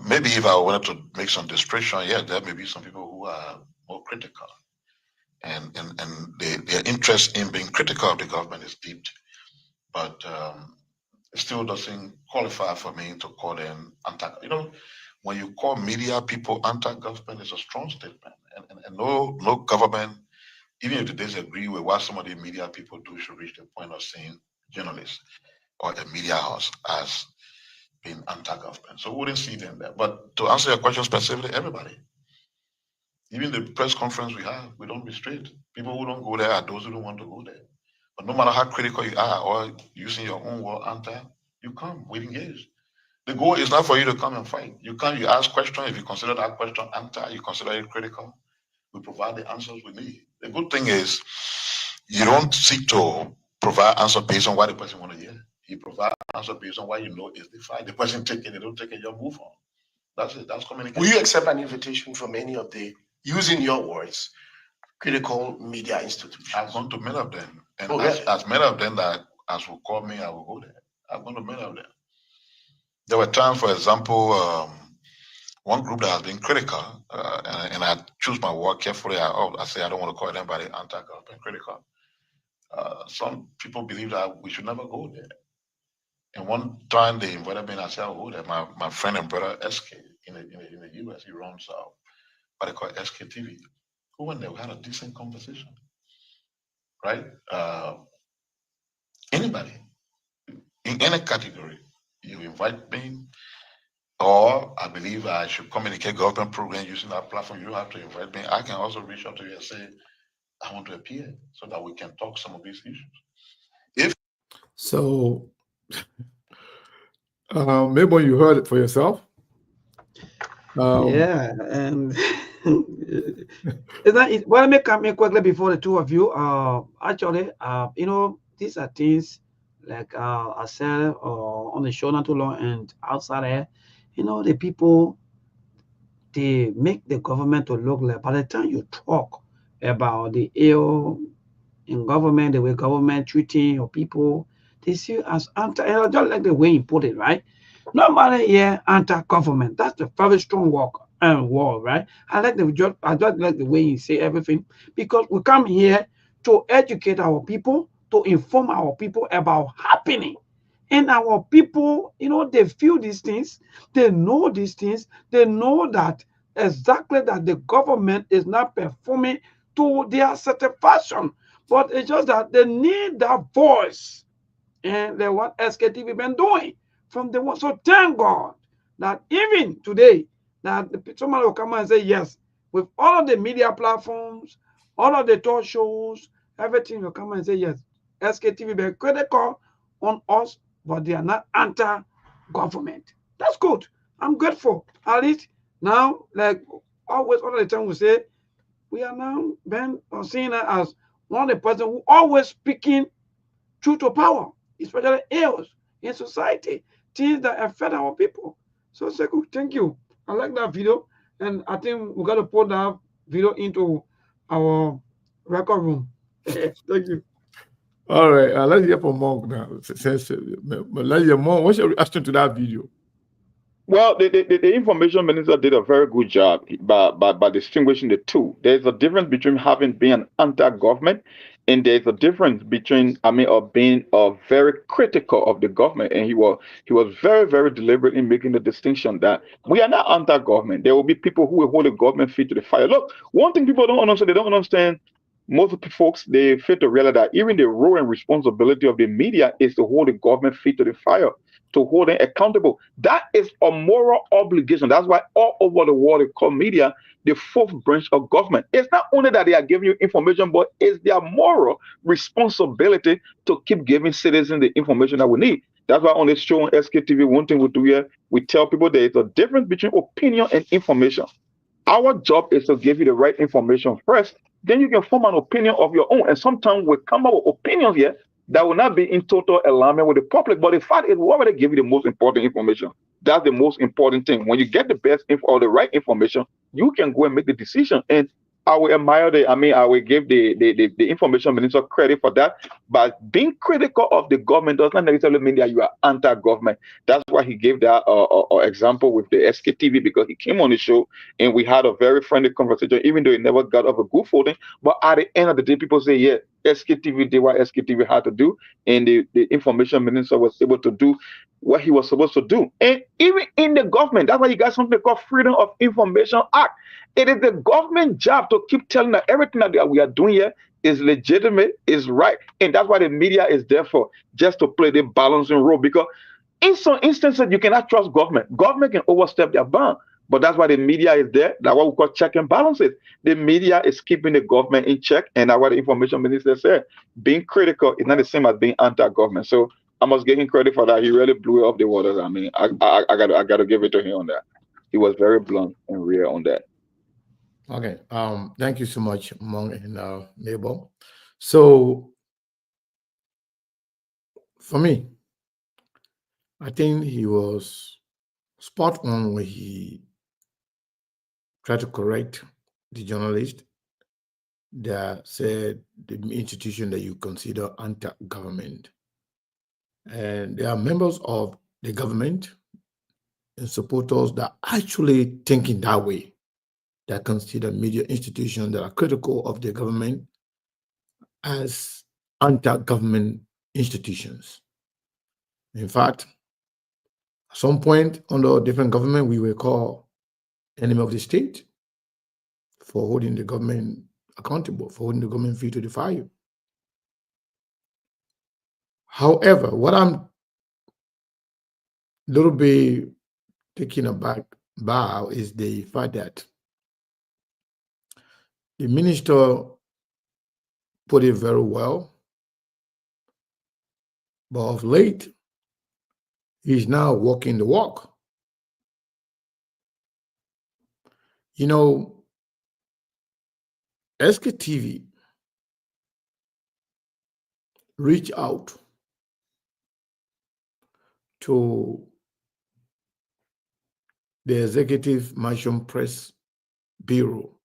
Maybe if I wanted to make some description, yeah, there may be some people who are more critical. And their interest in being critical of the government is deep. But it still doesn't qualify for me to call them anti-government. When you call media people anti-government, it's a strong statement. And no government, even if they disagree with what some of the media people do, should reach the point of saying journalists or the media house as being anti-government. So we wouldn't see them there. But to answer your question specifically, everybody. Even the press conference we have, we don't restrict. People who don't go there are those who don't want to go there. But no matter how critical you are or using your own word anti, you come, we engage. The goal is not for you to come and fight. You come, you ask questions. If you consider that question anti, you consider it critical, we provide the answers we need. The good thing is you don't seek to provide answer based on what the person want to hear. You provide answer based on what you know is the fight. The person take it, they don't take it, you move on. That's it. That's communication. Will you accept an invitation from any of the, using your words, critical media institutions? I've gone to many of them. And as many of them that as will call me, I will go there. I've gone to many of them. There were times, for example, one group that has been critical, and I choose my word carefully. I say I don't want to call anybody anti-government critical. Some people believe that we should never go there. And one time they invited me and I said, I'll go there. My friend and brother SK in the US, he runs what they call Sktv. Who went there? We had a decent conversation, right? Anybody in any category, you invite me, or I believe I should communicate government program using that platform. You don't have to invite me. I can also reach out to you and say, I want to appear so that we can talk some of these issues. So, maybe you heard it for yourself. Yeah, and well, let me come in quickly before the two of you. Actually, you know, these are things like I said on the show not too long and outside there. You know, the people, they make the government to look like, by the time you talk about the ill in government, the way government treating your people, they see you as anti, and I just like the way you put it, right? Nobody here anti-government. That's the very strong word, right? I just like the way you say everything, because we come here to educate our people, to inform our people about happening. And our people, you know, they feel these things, they know these things, they know that exactly that the government is not performing to their satisfaction. But it's just that they need that voice. And they what Sktv been doing from the one. So thank God that even today, that somebody will come and say, yes, with all of the media platforms, all of the talk shows, everything will come and say, yes, Sktv be critical on us, but they are not anti-government. That's good. I'm grateful. At least now, like always, all the time we say, we are now been seen as one of the person who always speaking truth to power, especially ills in society, things that affect our people. So, Sekou, thank you. I like that video, and I think we got to put that video into our record room. Thank you. All right, let's hear from Monk now. Let's hear Monk. What's your reaction to that video? Well, the information minister did a very good job by distinguishing the two. There's a difference between having been an anti-government, and there's a difference between, of being very critical of the government. And he was very, very deliberate in making the distinction that we are not anti-government. There will be people who will hold the government feet to the fire. Look, one thing people don't understand, they don't understand most folks, they fail to realize that even the role and responsibility of the media is to hold the government feet to the fire, to hold them accountable. That is a moral obligation. That's why all over the world they call media the fourth branch of government. It's not only that they are giving you information, but it's their moral responsibility to keep giving citizens the information that we need. That's why on this show on Sktv, one thing we do here, we tell people there is a difference between opinion and information. Our job is to give you the right information first, then you can form an opinion of your own. And sometimes we come up with opinions here that will not be in total alignment with the public. But the fact is, we already give you the most important information. That's the most important thing. When you get the best info or the right information, you can go and make the decision. And I will admire I will give the information minister credit for that. But being critical of the government does not necessarily mean that you are anti-government. That's why he gave that example with the Sktv, because he came on the show and we had a very friendly conversation, even though it never got off a good footing. But at the end of the day, people say, yeah, Sktv did what Sktv had to do, and the information minister was able to do what he was supposed to do. And even in the government, that's why you got something called Freedom of Information Act. It is the government job to keep telling that everything that we are doing here is legitimate, is right. And that's why the media is there for, just to play the balancing role. Because in some instances, you cannot trust government. Government can overstep their bound. But that's why the media is there. That's what we call check and balances. The media is keeping the government in check. And that's what the information minister said. Being critical is not the same as being anti-government. So I must give him credit for that. He really blew up the waters. I mean, I got to give it to him on that. He was very blunt and real on that. Okay. Thank you so much, Mong and Mabel. So for me, I think he was spot on when he tried to correct the journalist that said the institution that you consider anti-government. And there are members of the government and supporters that are actually thinking that way, that consider media institutions that are critical of the government as anti-government institutions. In fact, at some point under a different government, we were called enemy of the state for holding the government accountable, for holding the government feet to the fire. However, what I'm a little bit taken aback by is the fact that the minister put it very well, but of late, he's now walking the walk. You know, Sktv reached out to the Executive Mansion Press Bureau,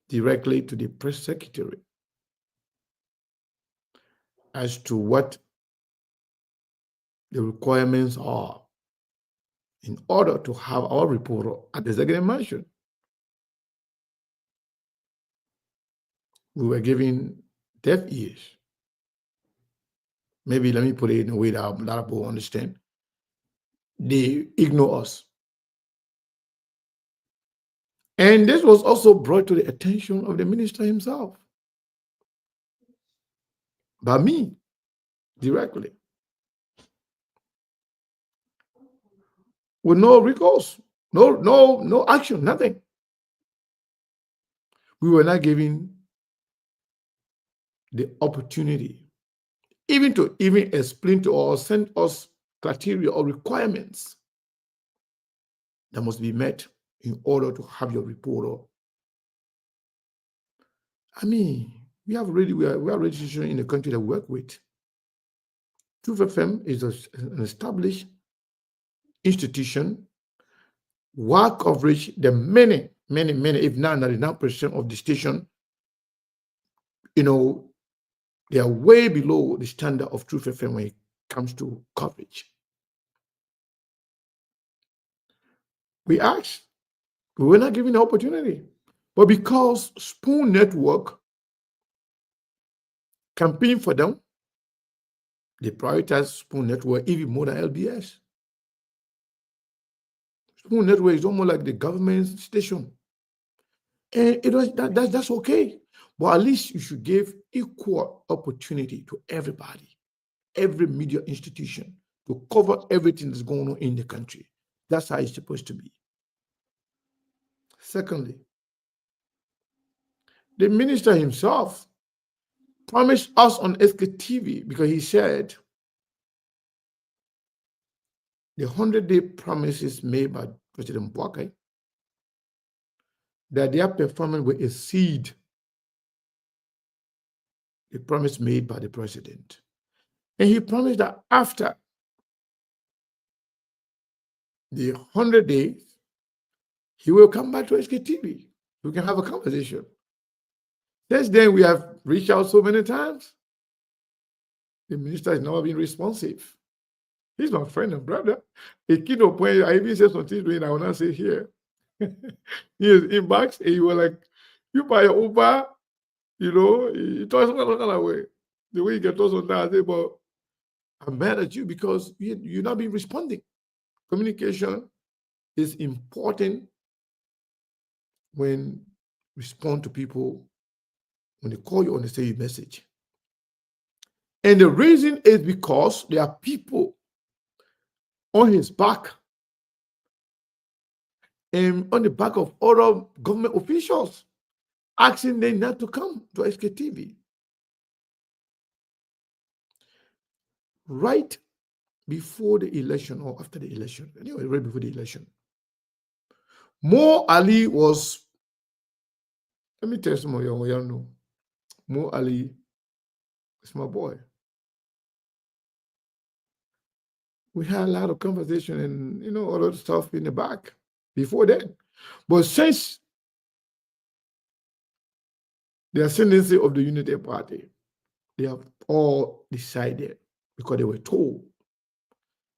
directly to the press secretary, as to what the requirements are in order to have our reporter at the Executive Mansion. We were given deaf ears. Maybe let me put it in a way that a lot of people understand. They ignore us. And this was also brought to the attention of the minister himself, by me, directly, with no recourse, no action, nothing. We were not given the opportunity even to explain to or send us criteria or requirements that must be met in order to have your reporter. I mean, we are registration in the country that we work with. Truth FM is an established institution. Work coverage, the many, if not 99% of the station, you know, they are way below the standard of Truth FM when it comes to coverage. We asked, we were not given the opportunity. But because Spoon Network campaigned for them, they prioritized Spoon Network even more than LBS. Spoon Network is almost like the government station. And it was that's okay. But at least you should give equal opportunity to everybody, every media institution, to cover everything that's going on in the country. That's how it's supposed to be. Secondly, the minister himself promised us on Sktv because he said the 100-day promises made by President Boakai that their performance will exceed the promise made by the president. And he promised that after the 100 days, he will come back to Sktv. We can have a conversation. Since then, we have reached out so many times. The minister has never been responsive. He's my friend and brother. A kid of point, I even said something to him, I will not say here. He is inbox, and he was like, you buy your Uber, you know, he talks some kind of way. The way he gets us on that, I say, but I'm mad at you because you're not been responding. Communication is important when respond to people when they call you on the same message. And the reason is because there are people on his back and on the back of other government officials asking them not to come to Sktv. Right before the election or after the election, anyway, right before the election, Mo Ali was, let me tell you some of y'all know, Mo Ali is my boy. We had a lot of conversation and, you know, all of the stuff in the back before that. But since the ascendancy of the Unity Party, they have all decided, because they were told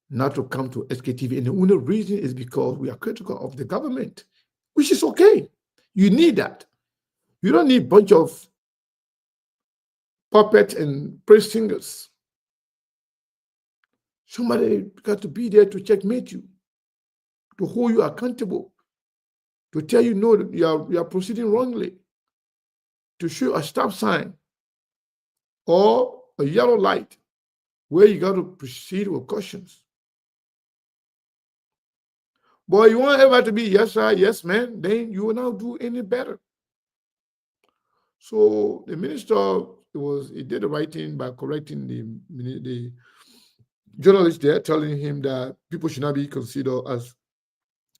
not to come to Sktv. And the only reason is because we are critical of the government, which is okay. You need that. You don't need a bunch of puppets and praise singers. Somebody got to be there to checkmate you, to hold you accountable, to tell you no, that you are proceeding wrongly, to show a stop sign or a yellow light where you got to proceed with cautions. But you want everybody to be yes sir, yes man, then you will not do any better. So the minister he did the right thing by correcting the journalist there, telling him that people should not be considered as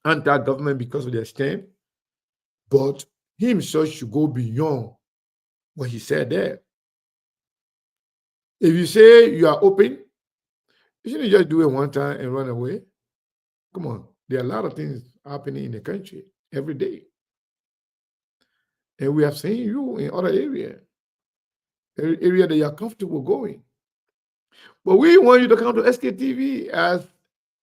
anti-government because of their stand, but he himself should go beyond what he said there. If you say you are open, you shouldn't just do it one time and run away. Come on, there are a lot of things happening in the country every day. And we have seen you in other areas, area that you are comfortable going. But we want you to come to Sktv as,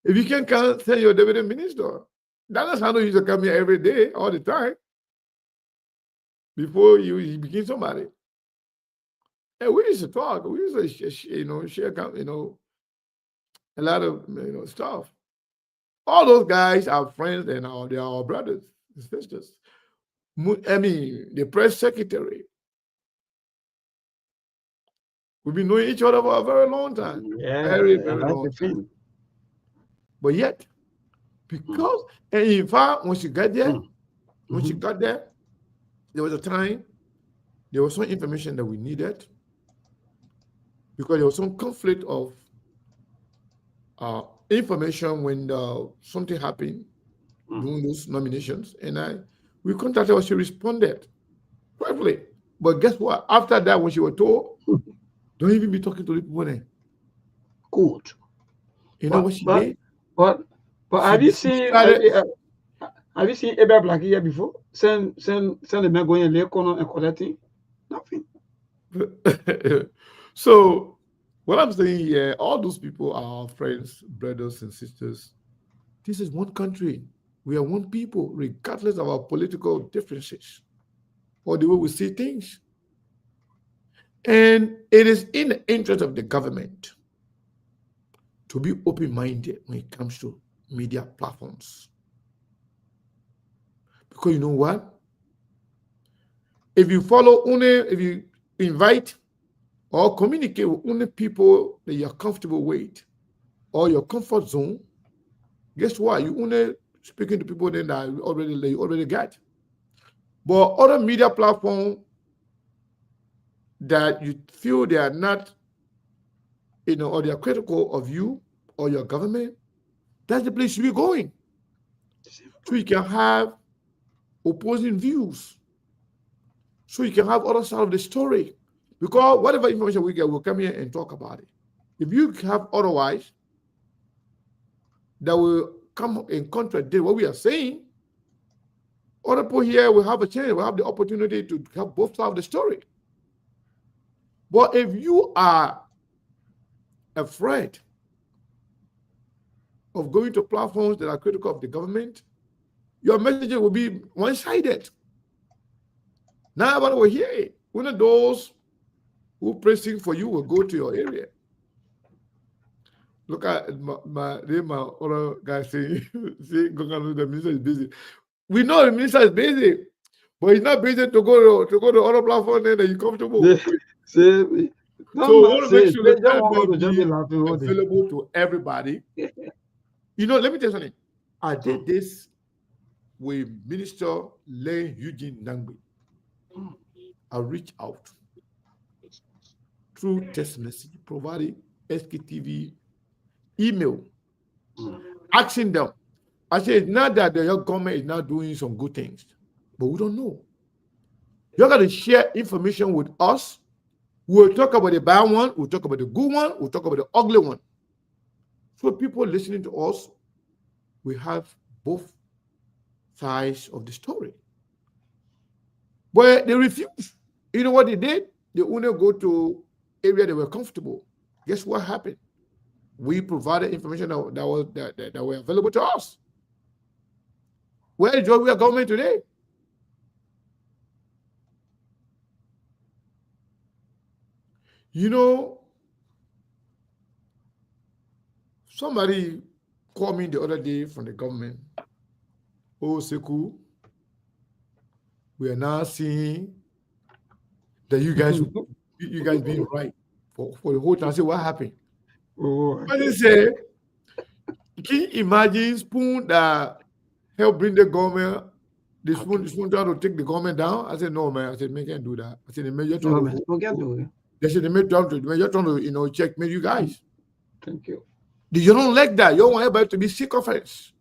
if you can come, send your deputy minister. That is how you should come here every day, all the time, before you begin somebody. And we used to talk. We used to, share, a lot of, stuff. All those guys are friends and they are our brothers and sisters. I mean, the press secretary. We've been knowing each other for a very long time. Yeah, very long the time. thing. But yet, because, and in fact, when she got there, there was a time, there was some information that we needed, because there was some conflict of information when something happened during those nominations, and we contacted her. She responded quickly. But guess what? After that, when she was told, don't even be talking to the people there. Good. You know what she did? But have you seen Eba Black here before? Send the man going and Lekono and collecting? Nothing. So what I'm saying here, all those people are our friends, brothers and sisters. This is one country. We are one people, regardless of our political differences or the way we see things. And it is in the interest of the government to be open-minded when it comes to media platforms. Because you know what? If you follow if you invite or communicate with only people that you're comfortable with or your comfort zone, guess what? You only speaking to people then that you already got. But other media platforms that you feel they are not, or they are critical of you or your government, that's the place you're going. So you can have opposing views. So you can have other side of the story. Because whatever information we get, we'll come here and talk about it. If you have otherwise, that will come in contradict what we are saying, other people here will have a chance, will have the opportunity to have both sides of the story. But if you are afraid of going to platforms that are critical of the government, your message will be one-sided. Now everybody will hear it. One of those who pressing for you will go to your area. Look at my other guy saying, the minister is busy. We know the minister is busy, but he's not busy to go to other platform there that you're comfortable with. So we want to make sure that be available to everybody. Let me tell you something. I did this with Minister Len Eugene Nangbe. I reached out through text message, providing Sktv email, asking them. I said, it's not that your government is not doing some good things, but we don't know. You're going to share information with us. We'll talk about the bad one, we'll talk about the good one, we'll talk about the ugly one. So people listening to us, we have both sides of the story. But they refused. You know what they did? They only go to area they were comfortable. Guess what happened? We provided information that were available to us. Where is your government today? Somebody called me the other day from the government. Oh, Seku, we are now seeing that you guys being right for the whole time. I said, what happened? But they say, can you imagine spoon that help bring the government, the spoon trying to take the government down? I said, no, man. I said, man, can't do that. I said, the major trying to they said, the major trying to checkmate you guys. Thank you. You don't like that. You don't want everybody to be sycophants.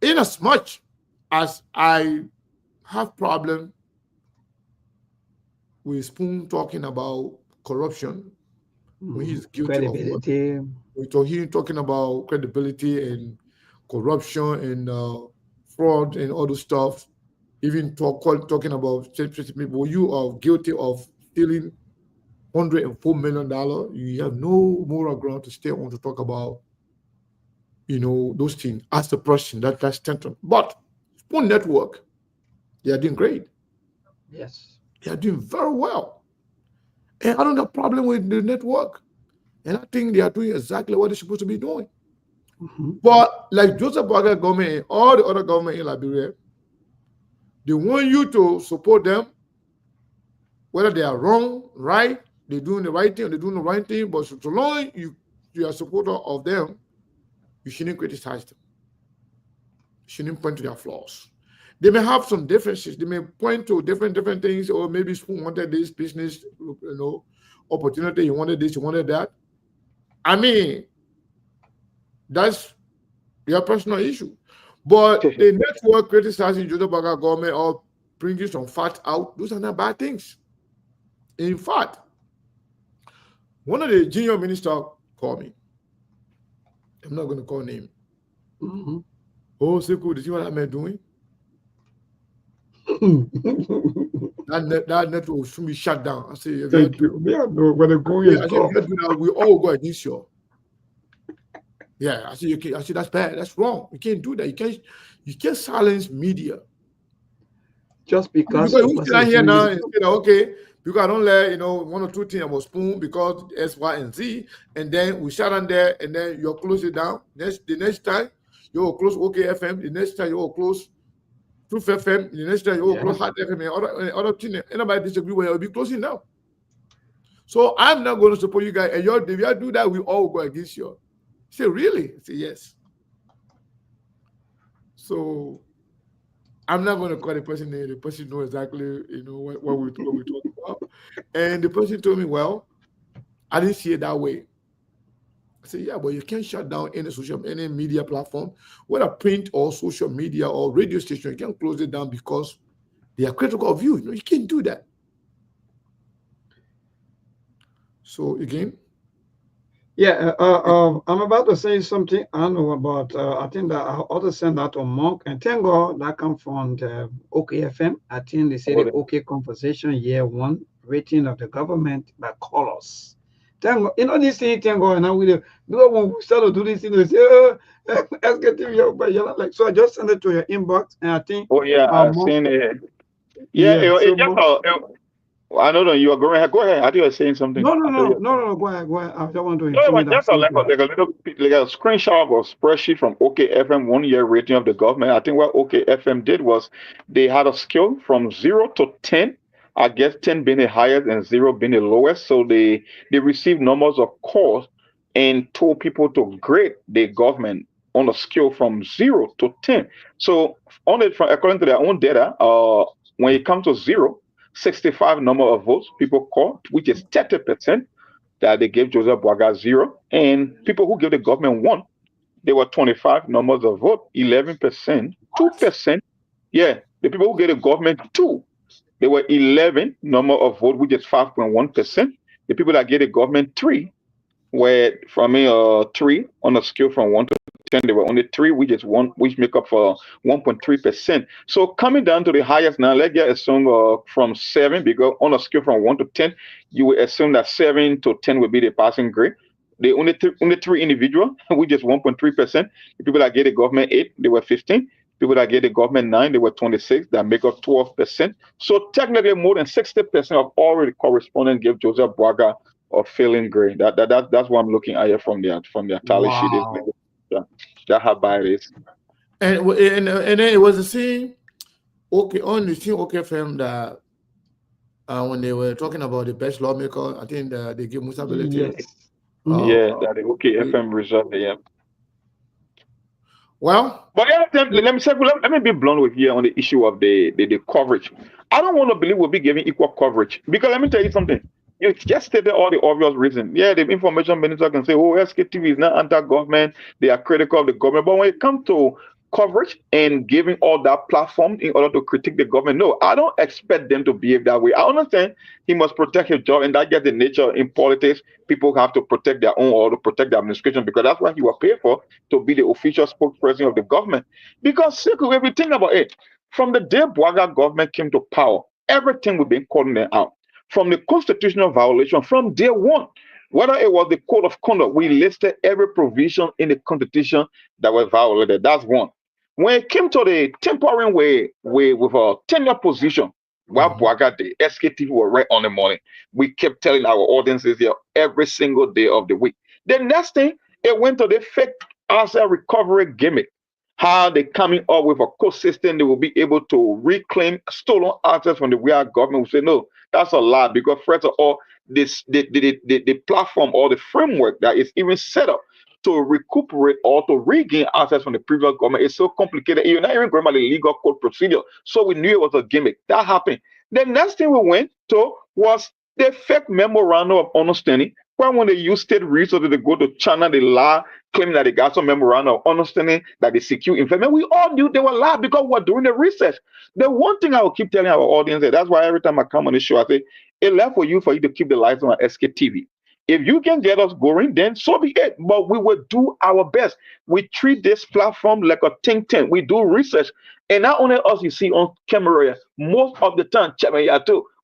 In as much as I have problem with Spoon talking about corruption, when he's guilty credibility. Of him talking about credibility and corruption and fraud and all those stuff, even talking about people, you are guilty of stealing $104 million. You have no moral ground to stay on to talk about, those things as the person that's tension. But Spoon Network, they are doing great. Yes. They are doing very well. And I don't have a problem with the network. And I think they are doing exactly what they're supposed to be doing. But like Joseph Boakai government and all the other government in Liberia, they want you to support them, whether they are wrong, right, they're doing the right thing or they're doing the right thing, but so long you are a supporter of them, you shouldn't criticize them. You shouldn't point to their flaws. They may have some differences. They may point to different things, or maybe Spoon wanted this business, opportunity, he wanted this, he wanted that. I mean, that's your personal issue. But the network criticizing Joseph Boakai government or bringing some facts out, those are not bad things. In fact, one of the junior ministers called me. I'm not going to call name. Oh, Seku, did you see what I'm doing? that network will soon be shut down. I say, thank you. We all go against you. Yeah, I say that's bad. That's wrong. You can't do that. You can't silence media. Just because you sit here now and say, okay, because I don't let one or two things about Spoon because S, Y, and Z, and then we shut on there, and then you'll close it down. The next time you will close OKFM. The next time you will close Truth FM, the next time you close Heart FM, and other thing, anybody disagree with, will be closing now. So I'm not going to support you guys. And if you do that, we all go against you. Say, really? I say, yes. So I'm not going to call the person name. The person knows exactly, what we're talking about. And the person told me, well, I didn't see it that way. I said, yeah, but you can't shut down any media platform, whether print or social media or radio station. You can't close it down because they are critical of you. You can't do that. So again, yeah, I'm about to say something. I don't know about. I think that I ought to send that to Monk, and thank God that comes from the OKFM. I think they say the OK Conversation Year 1 rating of the government by colors. Thank God, this thing. Thank God, and now when we start to do this thing, we say, Sktv, like so. I just send it to your inbox, and I think. Oh yeah, I've seen it. Yeah, I don't know. You are going ahead. Go ahead. I think you were saying something. No. Go ahead. I don't want to. No, just like a screenshot of a spreadsheet from OKFM 1 year rating of the government. I think what OKFM did was they had a scale from 0 to 10. I guess 10 being the highest and 0 being the lowest. So they received numbers of calls and told people to grade the government on a scale from 0 to 10. So according to their own data, when it comes to 0, 65 number of votes people called, which is 30% that they gave Joseph Boaga 0. And people who gave the government 1, they were 25 numbers of vote, 11%, 2%. Yeah, the people who gave the government 2, they were 11 number of vote, which is 5.1%. The people that gave the government 3 were from 3 on a scale from 1 to 10. There were only 3, which make up for 1.3%. So coming down to the highest now, let's get assume from 7, because on a scale from 1 to 10, you would assume that 7 to 10 would be the passing grade. The only 3 individual, which is 1.3%. The people that gave the government 8, they were 15. People that gave the government 9, they were 26. That make up 12%. So technically, more than 60% of all the correspondents gave Joseph Boaga a failing grade. That's what I'm looking at here from their tally sheet. That's how bad it is. And then it was the same. Okay, on the same OKFM that when they were talking about the best lawmaker, I think they give Musa Belete. Yes. That the OKFM result. Yeah. Well, but let me be blunt with you on the issue of the coverage. I don't want to believe we'll be giving equal coverage, because let me tell you something. You just stated all the obvious reasons. Yeah, the information minister can say, oh, Sktv is not anti-government, they are critical of the government. But when it comes to coverage and giving all that platform in order to critique the government, no, I don't expect them to behave that way. I understand he must protect his job, and that gets the nature in politics. People have to protect their own or to protect the administration, because that's what he was paid for, to be the official spokesperson of the government. Because if we think about it, from the day Boaga government came to power, everything we've been calling them out. From the constitutional violation from day one, whether it was the code of conduct, we listed every provision in the constitution that was violated. That's one. When it came to the tampering way with a tenure position, while Boaga did, Sktv were right on the money. We kept telling our audiences here every single day of the week. The next thing, it went to the fake asset recovery gimmick. How they coming up with a code system, they will be able to reclaim stolen assets from the real government. We say, no, that's a lie, because first of all, the platform or the framework that is even set up to recuperate or to regain assets from the previous government is so complicated. You're not even going by the legal code procedure. So we knew it was a gimmick. That happened. The next thing we went to was the fake memorandum of understanding, where when they use state resources, they go to China, they lie, claiming that they got some memorandum of understanding that they secure information. We all knew they were lie because we're doing the research. The one thing I will keep telling our audience, that's why every time I come on the show, I say, it's left for you to keep the lights on Sktv. If you can get us going, then so be it. But we will do our best. We treat this platform like a think tank. We do research. And not only us, you see on camera, most of the time,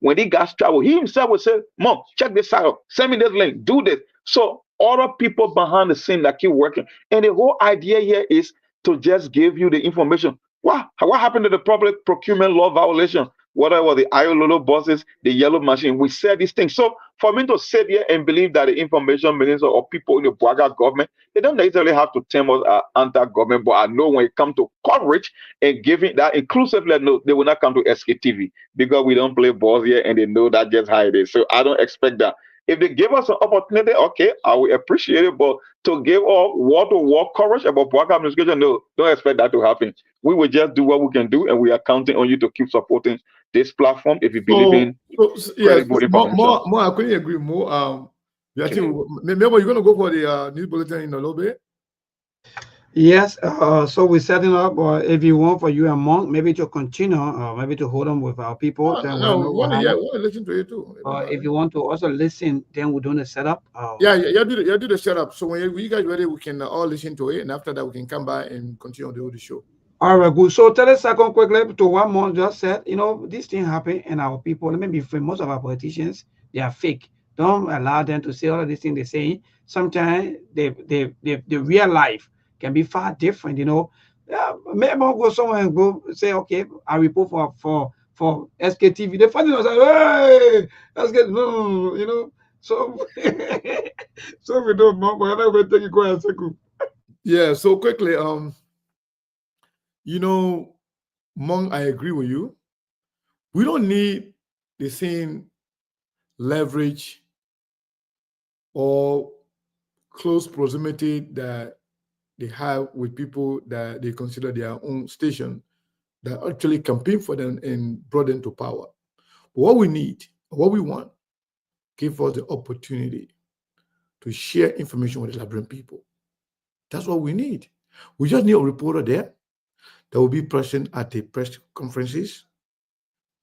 when he got travel, he himself would say, Mom, check this out. Send me this link. Do this. So other people behind the scene that keep working. And the whole idea here is to just give you the information. Wow, what happened to the public procurement law violation? whatever the Iololo buses, the yellow machine. We said these things. So for me to sit here and believe that the information minister or people in the Braga government, they don't necessarily have to tell us anti-government, but I know when it comes to coverage and giving that inclusively, no, they will not come to Sktv because we don't play balls here and they know that just how it is. So I don't expect that. If they give us an opportunity, okay, I will appreciate it. But to give all wall-to-wall coverage about Braga administration, no, don't expect that to happen. We will just do what we can do, and we are counting on you to keep supporting this platform if you believe in yes, credible information. More, I couldn't agree more. Maybe you're going to go for the news bulletin in a little bit. Yes, so we're setting up, or if you want for you and Monk, maybe to continue, maybe to hold on with our people. Then we want to listen to it too. If you want to also listen, then we're doing the setup. You do the setup. So when you guys ready, we can all listen to it, and after that, we can come by and continue to do the show. All right, good. So tell us second quickly to what Monk just said. You know, this thing happened, and our people, let me be fair, most of our politicians, they are fake. Don't allow them to say all of these things they say. Sometimes the real life can be far different, you know. Yeah, maybe I'll go somewhere and go say, okay, I report for Sktv. The funny was like, hey, SK, no, you know. So so we don't know, but anyway, take it quiet. Yeah, so quickly, you know, Mong, I agree with you. We don't need the same leverage or close proximity that they have with people that they consider their own station that actually campaign for them and brought them to power. But what we need, what we want, give us the opportunity to share information with the Liberian people. That's what we need. We just need a reporter there that will be present at the press conferences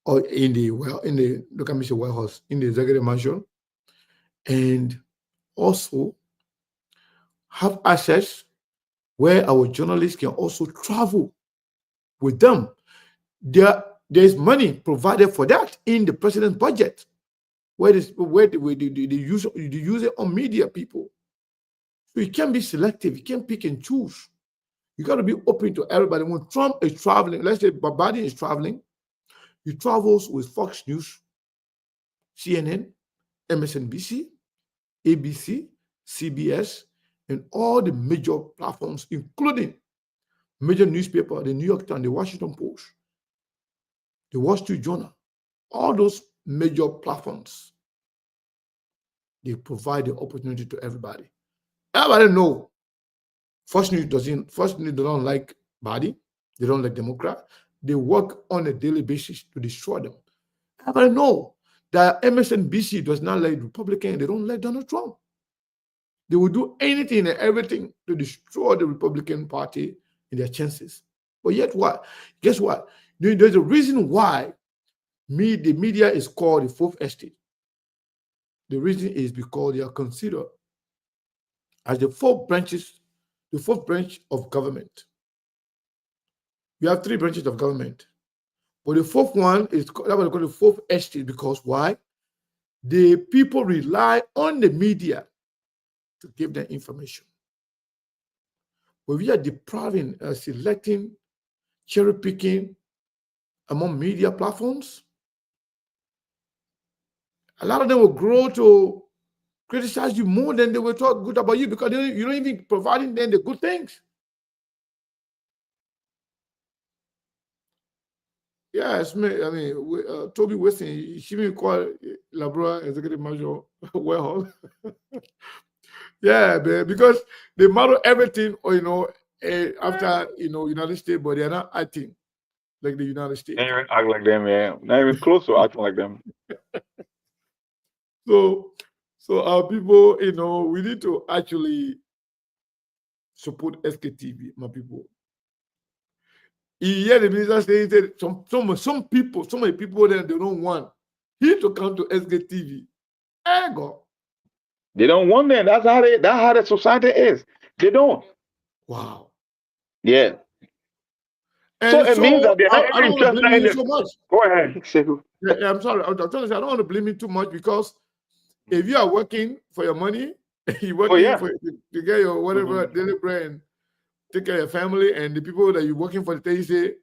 or in the warehouse, in the executive mansion, and also have access where our journalists can also travel with them. There's money provided for that in the president's budget, where they use it on media people. So you can't be selective. You can't pick and choose. You got to be open to everybody. When Trump is traveling, let's say Biden is traveling, he travels with Fox News, CNN, MSNBC, ABC, CBS, and all the major platforms, including major newspapers, the New York Times, the Washington Post, the Wall Street Journal, all those major platforms, they provide the opportunity to everybody. Everybody know Fox News don't like Biden, they don't like Democrat. They work on a daily basis to destroy them. Everybody know that MSNBC does not like Republican, they don't like Donald Trump. They will do anything and everything to destroy the Republican Party and their chances. But yet what? Guess what? There's a reason why the media is called the fourth estate. The reason is because they are considered as the fourth branch of government. We have three branches of government. But the fourth one is called the fourth estate because why? The people rely on the media to give them information. But we are depriving, selecting, cherry picking among media platforms. A lot of them will grow to criticize you more than they will talk good about you because you don't even providing them the good things. Yes, I mean, Toby Weston, she even called Labra Executive Manager well. Yeah, because they model everything, after United States, but they're not acting like the United States. They even act like them, yeah. Not even close to acting like them. So our people, we need to actually support Sktv, my people. You hear the minister saying that some of the people that they don't want him to come to Sktv. Ego. They don't want them. That's how the society is. They don't. Wow. Yeah. And so it means that they're not I don't want to blame you so much. Go ahead. Yeah, I'm sorry. I'm trying to say I don't want to blame you too much because if you are working for your money, you're working to get your whatever daily bread and take care of your family, and the people that you're working for, they say,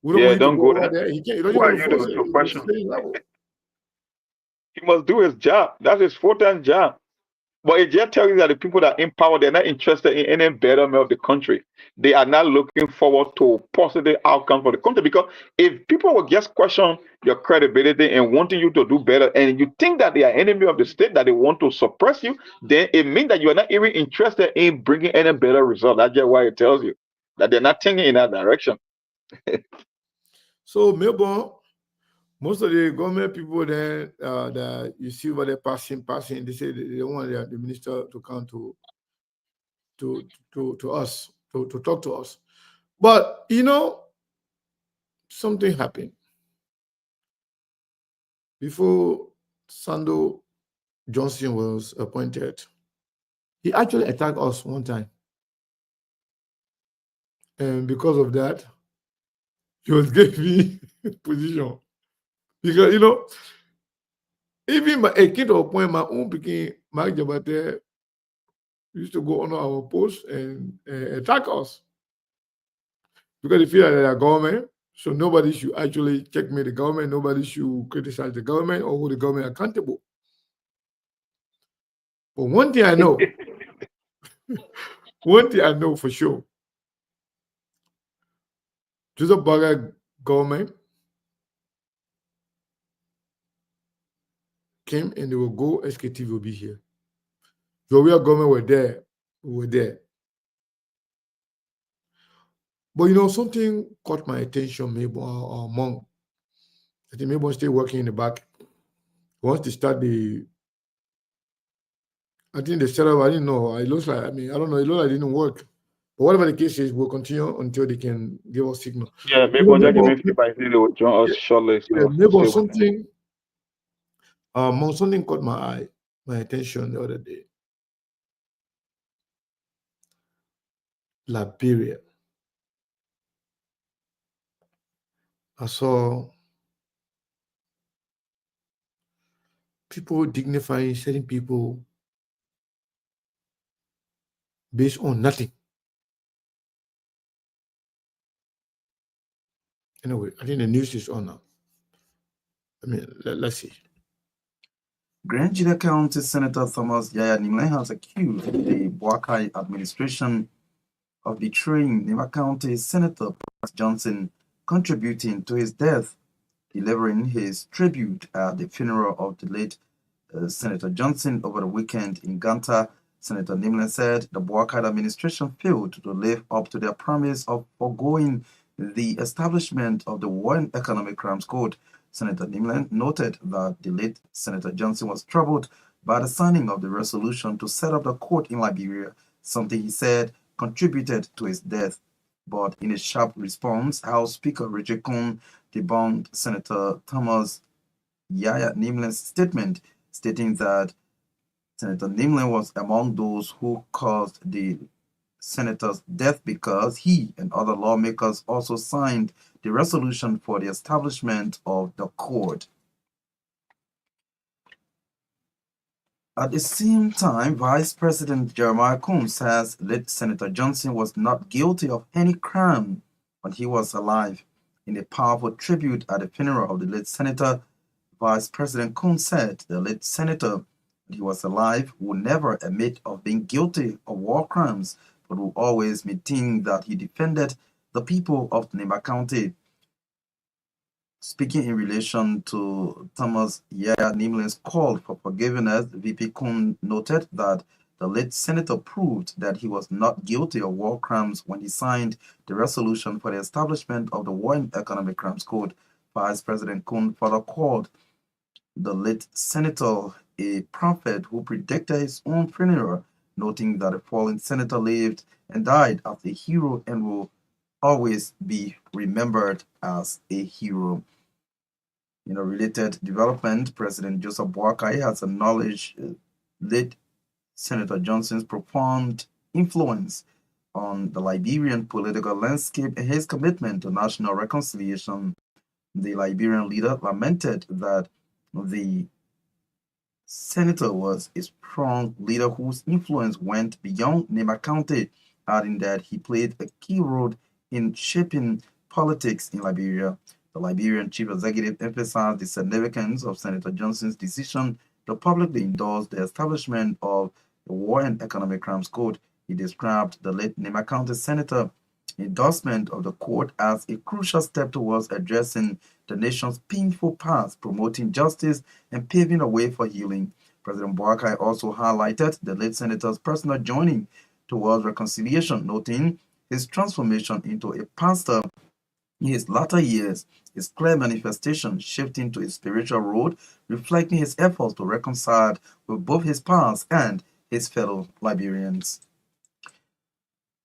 We don't Yeah, want you to don't go go out there. there. He Who doesn't are want to you force to it. It's question? state level. He must do his job. That's his full-time job. But it just tells you that the people that are in power, they're not interested in any betterment of the country. They are not looking forward to positive outcome for the country. Because if people will just question your credibility and wanting you to do better, and you think that they are enemy of the state, that they want to suppress you, then it means that you are not even interested in bringing any better result. That's just why it tells you that they're not thinking in that direction. So Melbourne, most of the government people then that you see what they're passing, they say they don't want the minister to come to us, to talk to us. But you know, something happened. Before Sando Johnson was appointed, he actually attacked us one time. And because of that, he was giving me position. Because, you know, even a kid of point, my own picking, Mark Jabate used to go on our post and attack us. Because they feel like they're government, so nobody should actually checkmate the government, nobody should criticize the government or hold the government accountable. But one thing I know, for sure, Joseph Baga government came and they will go, Sktv will be here. So we are government were there, we were there. But you know, something caught my attention, maybe among, I think maybe still working in the back. Once they start I think the setup, I didn't know. It looks like, I don't know, it looks like it didn't work. But whatever the case is, we'll continue until they can give us signal. Yeah, maybe one give me feedback. They will join us shortly. Yeah, So maybe something caught my attention the other day. Liberia. I saw people dignifying certain people based on nothing. Anyway, I think the news is on now. Let's see. Grand Junior County Senator Thomas Yaya Nimle has accused the Boakai administration of betraying Nima County Senator Johnson, contributing to his death. Delivering his tribute at the funeral of the late Senator Johnson over the weekend in Ganta, Senator Nimle said the Boakai administration failed to live up to their promise of foregoing the establishment of the War and Economic Crimes Code. Senator Nimle noted that the late Senator Johnson was troubled by the signing of the resolution to set up the court in Liberia, something he said contributed to his death. But in a sharp response, House Speaker Richard Kuhn debunked Senator Thomas Yaya Nimle's statement, stating that Senator Nimle was among those who caused the senator's death because he and other lawmakers also signed the resolution for the establishment of the court. At the same time, Vice President Jeremiah Combs says late Senator Johnson was not guilty of any crime when he was alive. In a powerful tribute at the funeral of the late senator, Vice President Combs said the late senator, when he was alive, would never admit of being guilty of war crimes, but would always maintain that he defended the people of Nima County. Speaking in relation to Thomas Yaya Nimle's call for forgiveness, VP Kuhn noted that the late senator proved that he was not guilty of war crimes when he signed the resolution for the establishment of the War and Economic Crimes Code. Vice President Kuhn further called the late senator a prophet who predicted his own funeral, noting that the fallen senator lived and died as a hero and will always be remembered as a hero. In a related development, President Joseph Boakai has acknowledged late Senator Johnson's profound influence on the Liberian political landscape and his commitment to national reconciliation. The Liberian leader lamented that the senator was a strong leader whose influence went beyond Nima County, adding that he played a key role in shaping politics in Liberia. The Liberian chief executive emphasized the significance of Senator Johnson's decision to publicly endorse the establishment of the War and Economic Crimes Court. He described the late Nema County Senator endorsement of the court as a crucial step towards addressing the nation's painful past, promoting justice, and paving the way for healing. President Boakai also highlighted the late senator's personal journey towards reconciliation, noting his transformation into a pastor in his latter years, his clear manifestation shifting to a spiritual road, reflecting his efforts to reconcile with both his past and his fellow Liberians.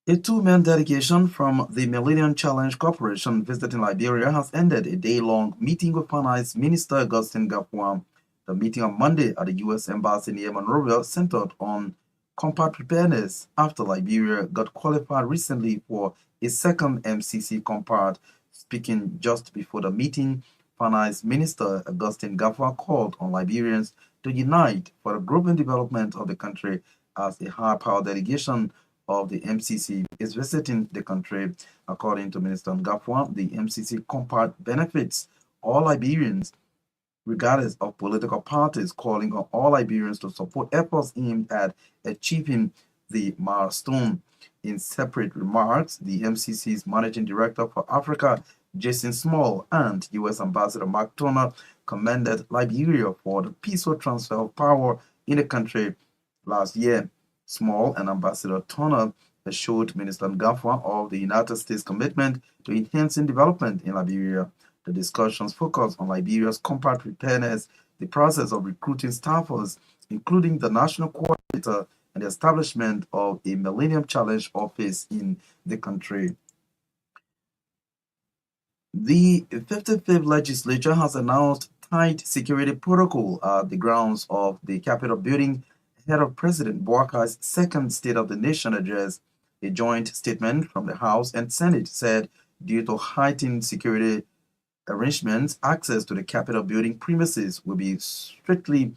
A two-man delegation from the Millennium Challenge Corporation visiting Liberia has ended a day-long meeting with Finance Minister Augustine Gafwa. The meeting on Monday at the U.S. Embassy near Monrovia centered on combat preparedness after Liberia got qualified recently for a second MCC combat. Speaking just before the meeting, Finance Minister Augustine Gafwa called on Liberians to unite for the growth and development of the country as a high-power delegation of the MCC is visiting the country. According to Minister Gafwa, the MCC compact benefits all Liberians, regardless of political parties, calling on all Liberians to support efforts aimed at achieving the milestone. In separate remarks, the MCC's Managing Director for Africa, Jason Small, and U.S. Ambassador Mark Turner commended Liberia for the peaceful transfer of power in the country last year. Small and Ambassador Turner assured Minister Gafwa of the United States' commitment to enhancing development in Liberia. The discussions focused on Liberia's combat preparedness, the process of recruiting staffers, including the national coordinator, and the establishment of a Millennium Challenge office in the country. The 55th legislature has announced tight security protocol at the grounds of the Capitol building ahead of President Boakai's second State of the Nation address. A joint statement from the House and Senate said due to heightened security arrangements, access to the Capitol building premises will be strictly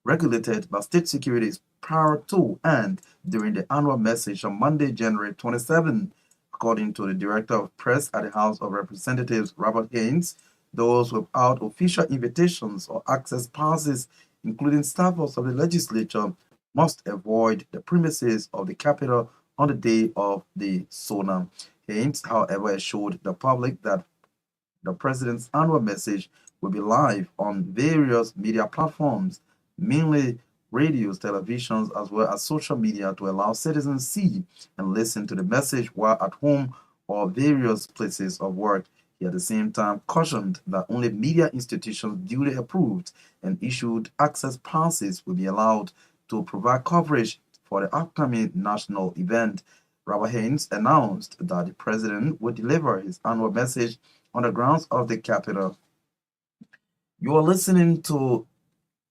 regulated by state securities prior to and during the annual message on Monday, January 27. According to the Director of Press at the House of Representatives, Robert Haynes, those without official invitations or access passes, including staffers of the legislature, must avoid the premises of the Capitol on the day of the SONA. Haynes, however, assured the public that the President's annual message will be live on various media platforms, mainly radios, televisions, as well as social media, to allow citizens to see and listen to the message while at home or various places of work. He at the same time cautioned that only media institutions duly approved and issued access passes will be allowed to provide coverage for the upcoming national event. Robert Haynes announced that the President would deliver his annual message on the grounds of the Capitol. You are listening to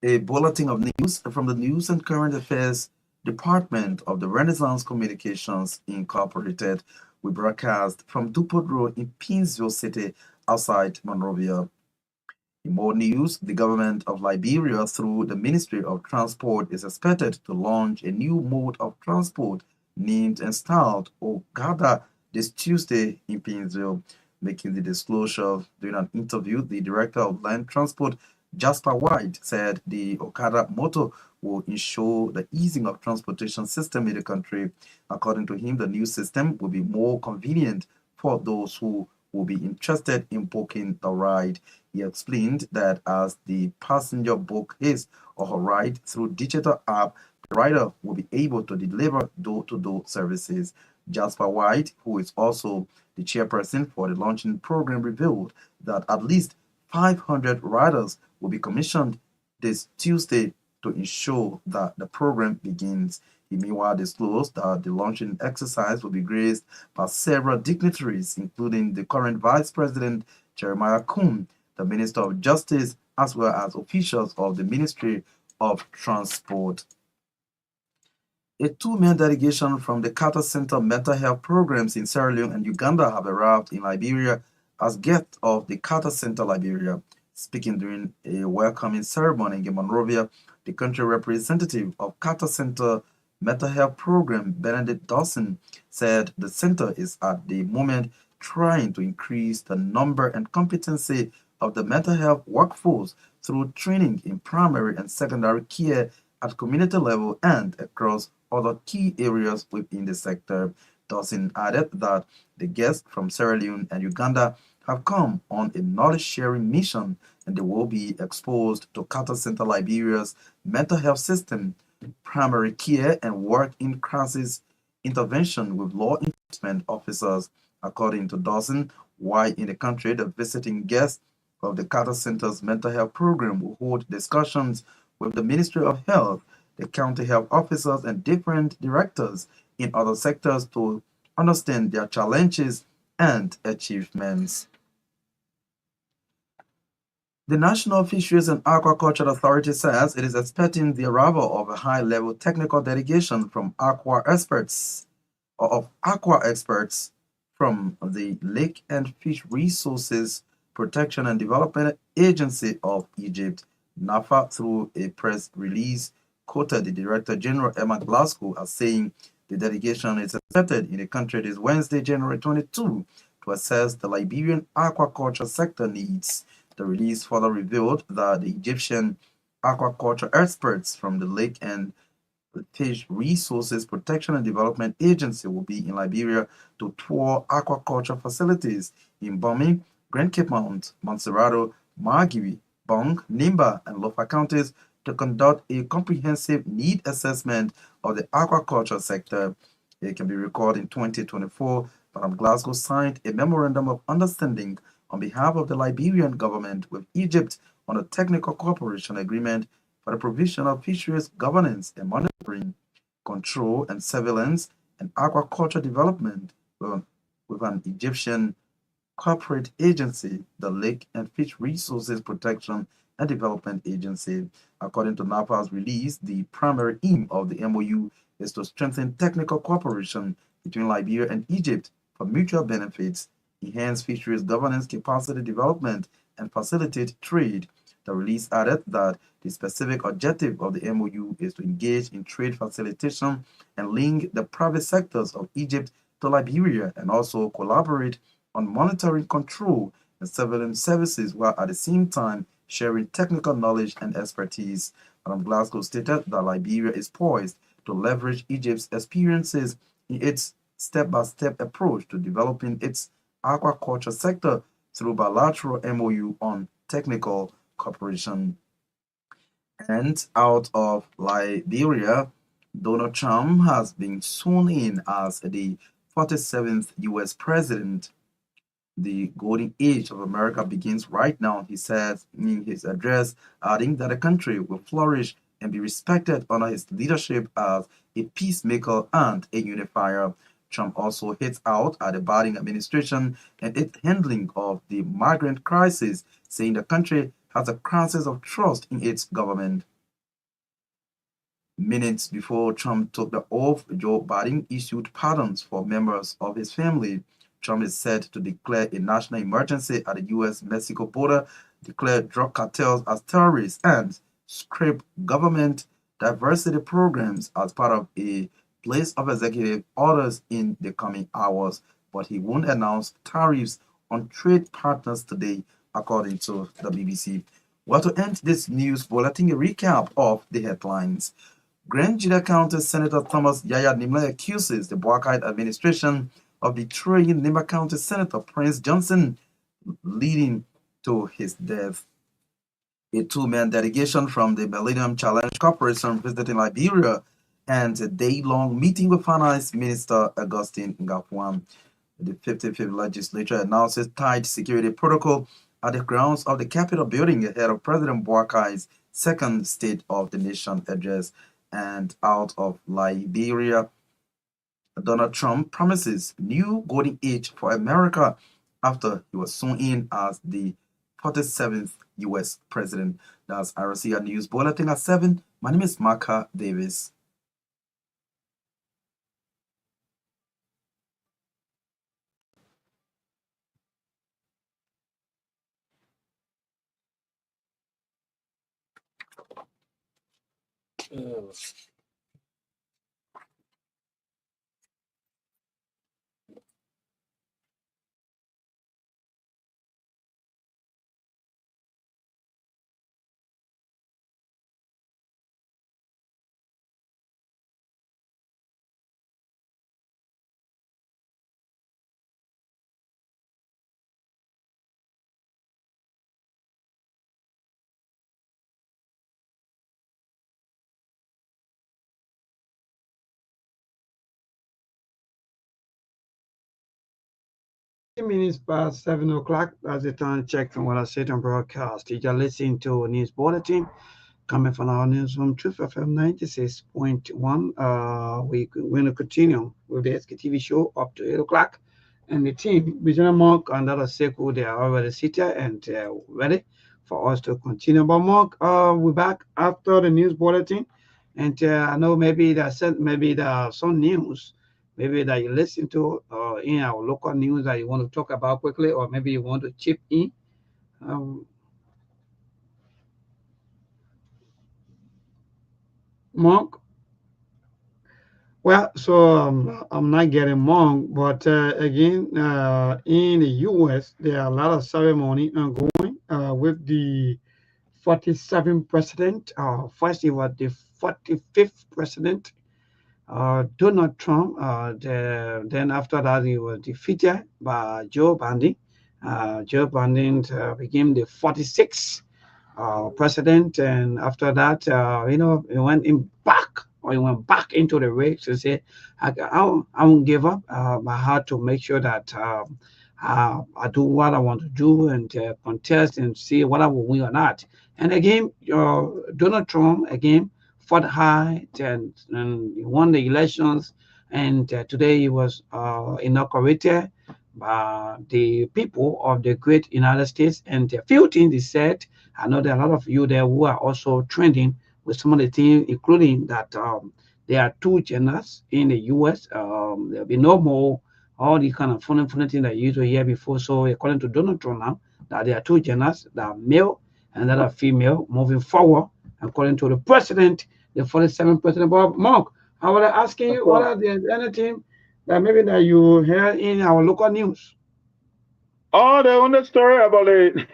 a bulletin of news from the News and Current Affairs Department of the Renaissance Communications Incorporated. We broadcast from Dupont Road in Pinsville City, outside Monrovia. In more news, the government of Liberia, through the Ministry of Transport, is expected to launch a new mode of transport named and styled Okada this Tuesday in Pinsville. Making the disclosure during an interview, the Director of Land Transport, Jasper White, said the Okada motto will ensure the easing of transportation system in the country. According to him, the new system will be more convenient for those who will be interested in booking the ride. He explained that as the passenger book his or her ride through digital app, the rider will be able to deliver door-to-door services. Jasper White, who is also the chairperson for the launching program, revealed that at least 500 riders will be commissioned this Tuesday to ensure that the program begins. He meanwhile disclosed that the launching exercise will be graced by several dignitaries, including the current Vice President Jeremiah Kuhn, the Minister of Justice, as well as officials of the Ministry of Transport. A two-man delegation from the Carter Center Mental Health Programs in Sierra Leone and Uganda have arrived in Liberia as guests of the Carter Center Liberia. Speaking during a welcoming ceremony in Monrovia, the country representative of Carter Center Mental Health Program, Benedict Dawson, said the center is at the moment trying to increase the number and competency of the mental health workforce through training in primary and secondary care at community level and across other key areas within the sector. Dawson added that the guests from Sierra Leone and Uganda have come on a knowledge-sharing mission and they will be exposed to Carter Center Liberia's mental health system, primary care, and work in crisis intervention with law enforcement officers. According to Dawson, while in the country, the visiting guests of the Carter Center's mental health program will hold discussions with the Ministry of Health, the county health officers, and different directors in other sectors to understand their challenges and achievements. The National Fisheries and Aquaculture Authority says it is expecting the arrival of a high-level technical delegation from aqua experts from the Lake and Fish Resources Protection and Development Agency of Egypt. NAFA, through a press release, quoted the Director General Emma Glasgow as saying the delegation is expected in the country this Wednesday, January 22, to assess the Liberian aquaculture sector needs. The release further revealed that the Egyptian aquaculture experts from the Lake and Fish Resources Protection and Development Agency will be in Liberia to tour aquaculture facilities in Bomi, Grand Cape Mount, Montserrado, Margibi, Bong, Nimba, and Lofa counties to conduct a comprehensive need assessment of the aquaculture sector. It can be recorded in 2024, Madam Glasgow signed a memorandum of understanding on behalf of the Liberian government with Egypt on a technical cooperation agreement for the provision of fisheries governance and monitoring, control and surveillance, and aquaculture development with an Egyptian corporate agency, the Lake and Fish Resources Protection and Development Agency. According to NAFA's release, the primary aim of the MOU is to strengthen technical cooperation between Liberia and Egypt for mutual benefits, enhance fisheries governance capacity development, and facilitate trade. The release added that the specific objective of the MOU is to engage in trade facilitation and link the private sectors of Egypt to Liberia and also collaborate on monitoring, control, and surveillance services while at the same time sharing technical knowledge and expertise. Madam Glasgow stated that Liberia is poised to leverage Egypt's experiences in its step-by-step approach to developing its aquaculture sector through bilateral MOU on technical cooperation. And out of Liberia, Donald Trump has been sworn in as the 47th U.S. president. The golden age of America begins right now, he says in his address, adding that the country will flourish and be respected under his leadership as a peacemaker and a unifier. Trump also hits out at the Biden administration and its handling of the migrant crisis, saying the country has a crisis of trust in its government. Minutes before Trump took the oath, Joe Biden issued pardons for members of his family. Trump is set to declare a national emergency at the U.S.-Mexico border, declare drug cartels as terrorists, and scrap government diversity programs as part of a place of executive orders in the coming hours. But he won't announce tariffs on trade partners today, according to the BBC. Well, to end this news bulletin, a recap of the headlines. Grand Juda County Senator Thomas Yaya Nimle accuses the Boakai administration of betraying Nimba County Senator Prince Johnson, leading to his death. A two-man delegation from the Millennium Challenge Corporation visiting Liberia, and a day-long meeting with Finance Minister Augustine Ngapuam. The 55th legislature announces tight security protocol at the grounds of the Capitol building ahead of President Boakai's second State of the Nation address. And out of Liberia, Donald Trump promises new golden age for America after he was sworn in as the 47th U.S. president. That's RCA News Bulletin at 7. My name is Marka Davis. minutes past 7 o'clock. That's the time check from what I said on broadcast. You just listening to a news bulletin coming from our newsroom, Truth FM 96.1. We're going to continue with the SKTV show up to 8 o'clock. And the team, Regional Mark and Dr. Sekou, they are already seated and ready for us to continue. But Mark, we're back after the news bulletin. And I know maybe there are some news maybe that you listen to in our local news that you want to talk about quickly, or maybe you want to chip in. Mark? Well, so I'm not getting Monk, but again, in the U.S., there are a lot of ceremony ongoing with the 47th president. First, he was the 45th president, Donald Trump. Then after that, he was defeated by Joe Biden. Joe Biden became the 46th president, and after that, he went back into the race to say, I won't give up. I had to make sure that I do what I want to do and contest and see whether I will win or not. And again, Donald Trump again fought high and he won the elections. And today he was inaugurated by the people of the great United States. And a few things he said, I know there are a lot of you there who are also trending with some of the things, including that there are two genders in the U.S. There'll be no more all the kind of funny things that you used to hear before. So according to Donald Trump now, that there are two genders, that are male and that are female, moving forward, according to the president, the 47th president. But Mark, I was asking you, what are the anything that maybe that you hear in our local news? Oh, the only story about the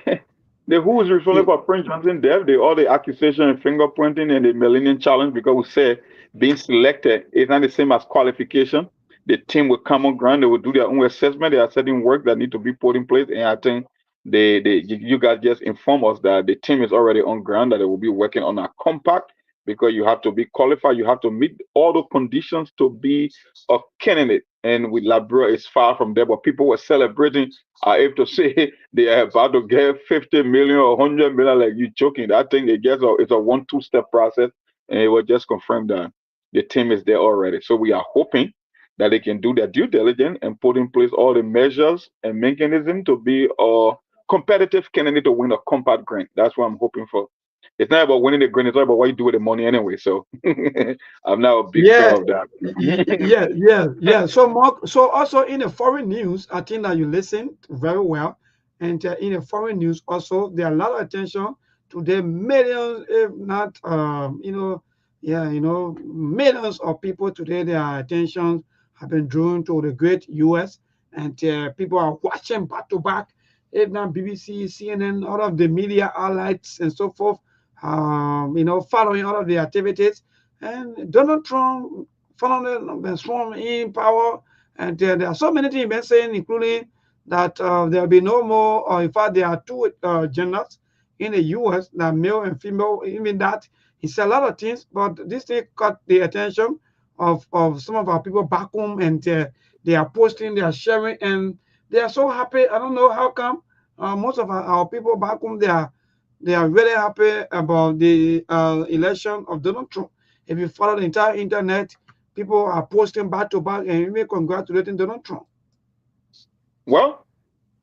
who is responsible for Prince Johnson death, all the accusation and fingerprinting and the Millennium Challenge, because we say being selected is not the same as qualification. The team will come on ground, they will do their own assessment. There are certain work that need to be put in place, and I think you guys just inform us that the team is already on ground, that they will be working on a compact, because you have to be qualified, you have to meet all the conditions to be a candidate. And with Labrador is far from there, but people were celebrating. I have to say they are about to get 50 million or 100 million, like you joking. I think it's a 1-2 step process, and it was just confirmed that the team is there already. So we are hoping that they can do their due diligence and put in place all the measures and mechanisms to be a competitive candidate to win a compact grant. That's what I'm hoping for. It's not about winning the grant, it's all about what you do with the money anyway. So I'm now a big fan of that. Yeah. So Mark, so also in the foreign news, I think that you listen very well. And in the foreign news also, there are a lot of attention to the millions, if not millions of people today. Their attention have been drawn to the great US, and people are watching back to back, if not BBC, CNN, all of the media outlets and so forth. Following all of the activities, and Donald Trump following been sworn in power, and there are so many things been saying, including that there'll be no more, or in fact there are two genders in the U.S., that male and female. Even that he said a lot of things, but this thing caught the attention of some of our people back home, and they are posting, they are sharing, and they are so happy. I don't know how come. Most of our people back home, they are very happy about the election of Donald Trump. If you follow the entire internet, people are posting back to back and even congratulating Donald Trump. Well,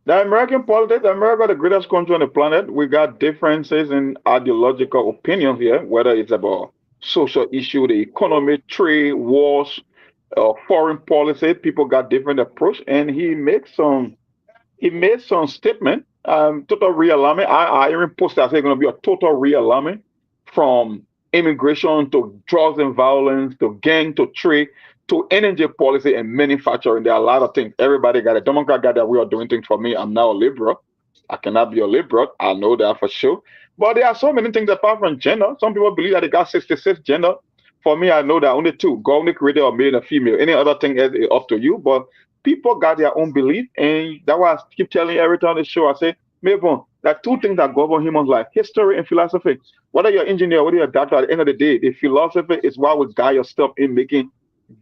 the American politics, America, the greatest country on the planet, we got differences in ideological opinions here, whether it's about social issue, the economy, trade, wars, foreign policy. People got different approach, and he made some statement. Total realignment. I even posted, I said it's going to be a total realignment from immigration to drugs and violence to gang to trade to energy policy and manufacturing. There are a lot of things. Everybody got it. Democrat got that we are doing things for me. I'm now a liberal. I cannot be a liberal. I know that for sure. But there are so many things apart from gender. Some people believe that they got 66 gender. For me, I know that only two. God only created a male and a female. Any other thing is up to you. But people got their own belief, and that's why I keep telling you every time on the show, I say, maybe there are two things that govern human life: history and philosophy. Whether you're an engineer, whether you're a doctor, at the end of the day, the philosophy is what will guide yourself in making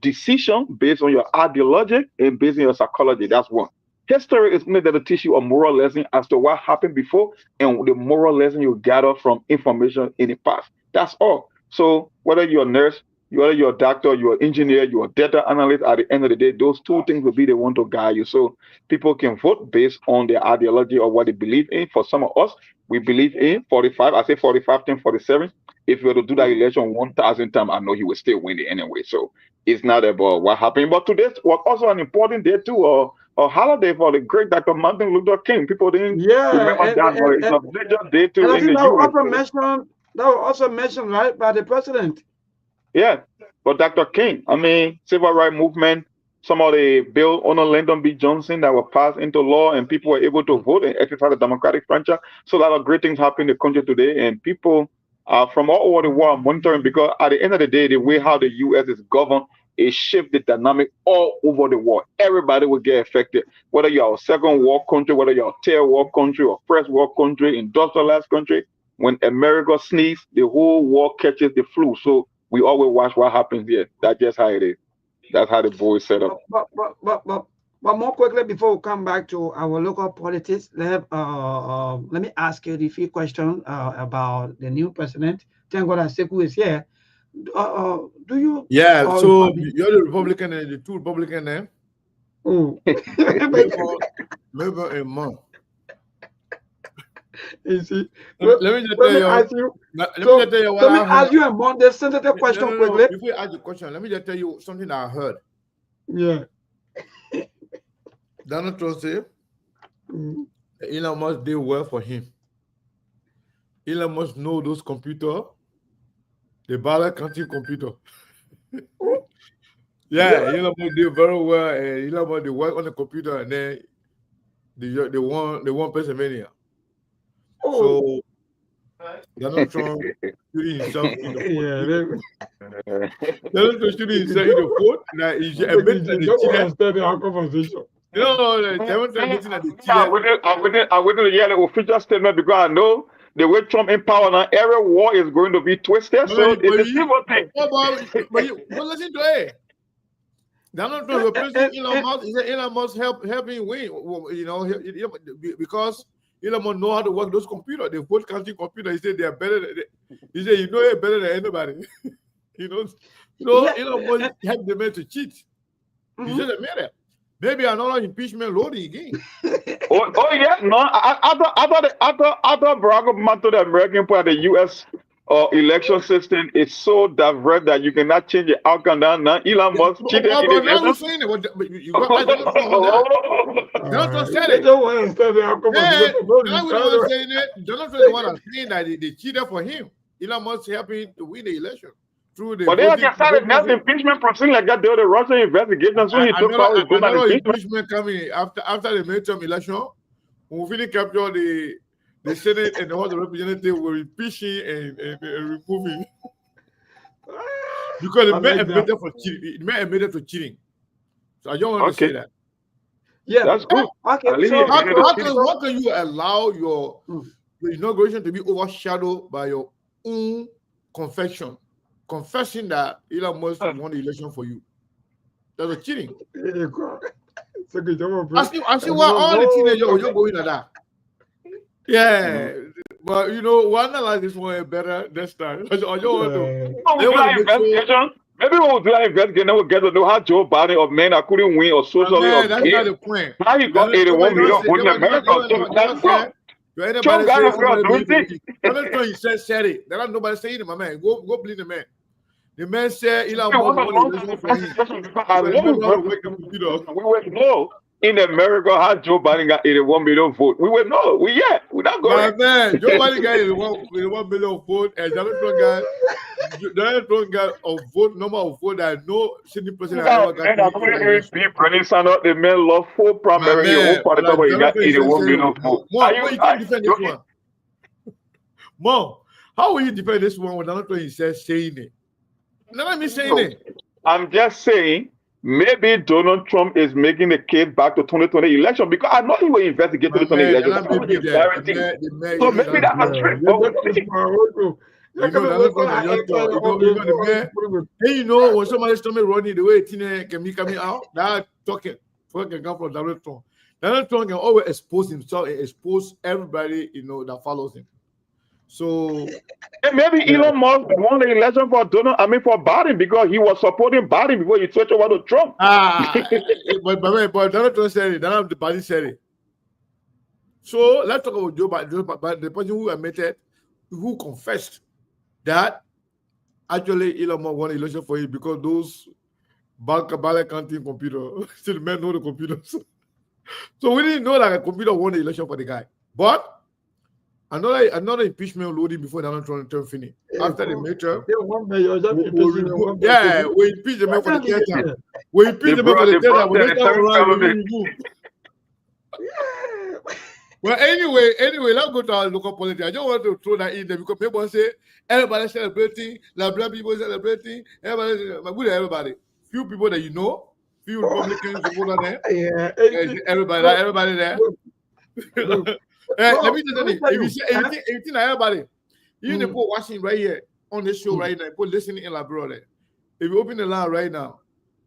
decisions based on your ideology and based on your psychology. That's one. History is only there to teach you a moral lesson as to what happened before and the moral lesson you gather from information in the past. That's all. So whether you're a nurse, whether you're a doctor, you're an engineer, you're a data analyst, at the end of the day, those two things will be the one to guide you. So people can vote based on their ideology or what they believe in. For some of us, we believe in 45. I say 45, 10, 47. If you were to do that election 1,000 times, I know he will still win it anyway. So it's not about what happened. But today was also an important day too, a holiday for the great Dr. Martin Luther King. People didn't remember that, but it's a major day too in the US. That was also mentioned, right, by the president. Yeah, but Dr. King, I mean, civil rights movement, some of the bill under Lyndon B. Johnson that were passed into law, and people were able to vote and exercise the democratic franchise. So a lot of great things happen in the country today, and people from all over the world are monitoring, because at the end of the day, the way how the U.S. is governed, it shifts the dynamic all over the world. Everybody will get affected, whether you're a second world country, whether you're a third world country or first world country, industrialized country. When America sneezes, the whole world catches the flu. So we always watch what happens here. That's just how it is. That's how the boys set up. But more quickly, before we come back to our local politics, let me ask you the few questions about the new president. Thank God that Sekou is here. Do you? Yeah. So you're the Republican and the two Republican there. Oh, maybe a month. You see, let me just tell you. Let me ask you a sensitive question quickly. Before you ask the question, let me just tell you something I heard. Yeah. Donald Trump said Elon Musk did well for him. Elon Musk know those computers, the ballot counting computer. Elon Musk did very well, and Elon Musk did work on the computer, and then they won Pennsylvania. So Donald Trump shooting himself in the foot. Donald Trump shooting himself in the foot. Now he's admitting that I wouldn't hear the official statement, because I know the way Trump in power now, every war is going to be twisted. So it's a civil thing. But listen to it. Donald Trump, the president Elon Musk, he said Elon Musk help him win. You know, because Elon Musk know how to work those computers, the vote counting computer. He said they are better than he said, you know it better than anybody. You know, so Elon Musk helped the man to cheat. He just admit it. Maybe another impeachment loading again. Oh yeah, no. Other Barack Obama to the American part of the U.S. Election system is so diverse that you cannot change the outcome. Now Elon Musk cheated. Donald Trump said it. Donald Trump is the one saying that they cheated for him. Elon Musk helping to win the election through the. But they have started that impeachment proceeding like that. They were the Russian investigation. So he took power. Another impeachment coming after the midterm election. When we finish capture the Senate and the House of Representatives were impeaching and removing because the man admitted for cheating. The man admitted to cheating. So I don't want to say that. Yeah, that's good. Okay. So how can you allow your inauguration to be overshadowed by your own confession, confessing that Elon Musk won the election for you? That's a cheating. I see why all the teenagers are going at that. Yeah, but you know, we'll analyze this one better this time. I don't want to. Maybe we'll do an investigation. We'll get to know how Joe Biden or men that couldn't win or socially. That's not the point. How you got 81 million votes in America? That's wrong. Joe Donald Trump said it. There are nobody saying it, my man. Go believe the man. The man said Elon Musk won the election for him. We went no. In America, how Joe Biden got 81 million votes. We went no. We're not going. Man, Joe Biden got 81 million votes, and Donald Trump got a vote number of votes that no sitting president ever got. Bernie Sanders, the man lost 4 primaries. He got 81 million votes. Mom, you can't defend this one. Mom, how will you defend this one when Donald Trump is saying it? Not me saying it. I'm just saying. Maybe Donald Trump is making the case back to 2020 election, because I know he will investigate 2020 election. So maybe that's a trick. You know, when somebody told me running the way Tina can be coming out, that talking can come from Donald Trump. Donald Trump can always expose himself and expose everybody, that follows him. So and maybe Elon Musk won the election for Biden because he was supporting Biden before he switched over to Trump. But Donald Trump said it. Donald Biden said it. So let's talk about Joe Biden, the person who admitted, who confessed that actually Elon Musk won the election for him because those ballot counting computer, still the men know the computers. So we didn't know that a computer won the election for the guy. But another impeachment loading before Donald Trump finished. After the midterm, we impeached the man for the third time. We impeached the man for the third time. We removed. Well, anyway, let's go to our local politics. I just want to throw that in there because people say everybody celebrating, like black people celebrating, everybody. Few people that you know, few Republicans people there. Everybody there. Let me tell you, if you say anything everybody, you need to put watching right here on this show right now, put listening in brother. If you open the line right now,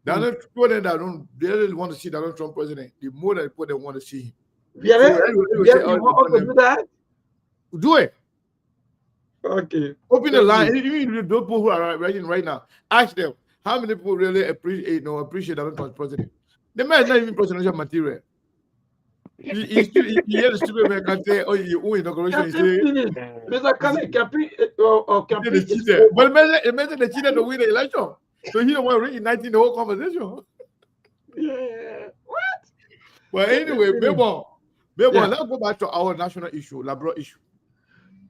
Donald people that they really want to see Donald Trump president, the more that people they want to see him. You want to do that? Do it. Okay. Open the line. Even those people who are writing right now, ask them how many people really appreciate Donald Trump president. The man is not even presidential material. He hear the stupid man can say, "Oh, you own inauguration." He say, "Mr. Kane, but the man they cheated to win the election, so he don't want to reunite the whole conversation." Yeah. What? Well, anyway, Bebo, let's go back to our national issue, Labro issue.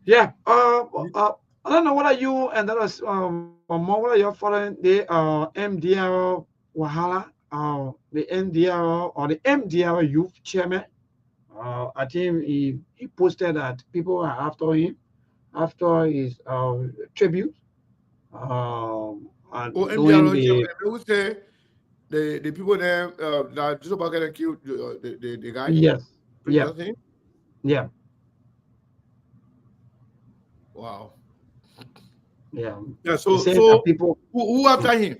Yeah. I don't know what you and that was more what you're following the MDR Wahala, the NDR or the MDR youth chairman. I think he posted that people are after him after his tribute. And MDR, who say the people there that just about getting killed the guy? Yes. Yeah. Wow. Yeah. So people who after him?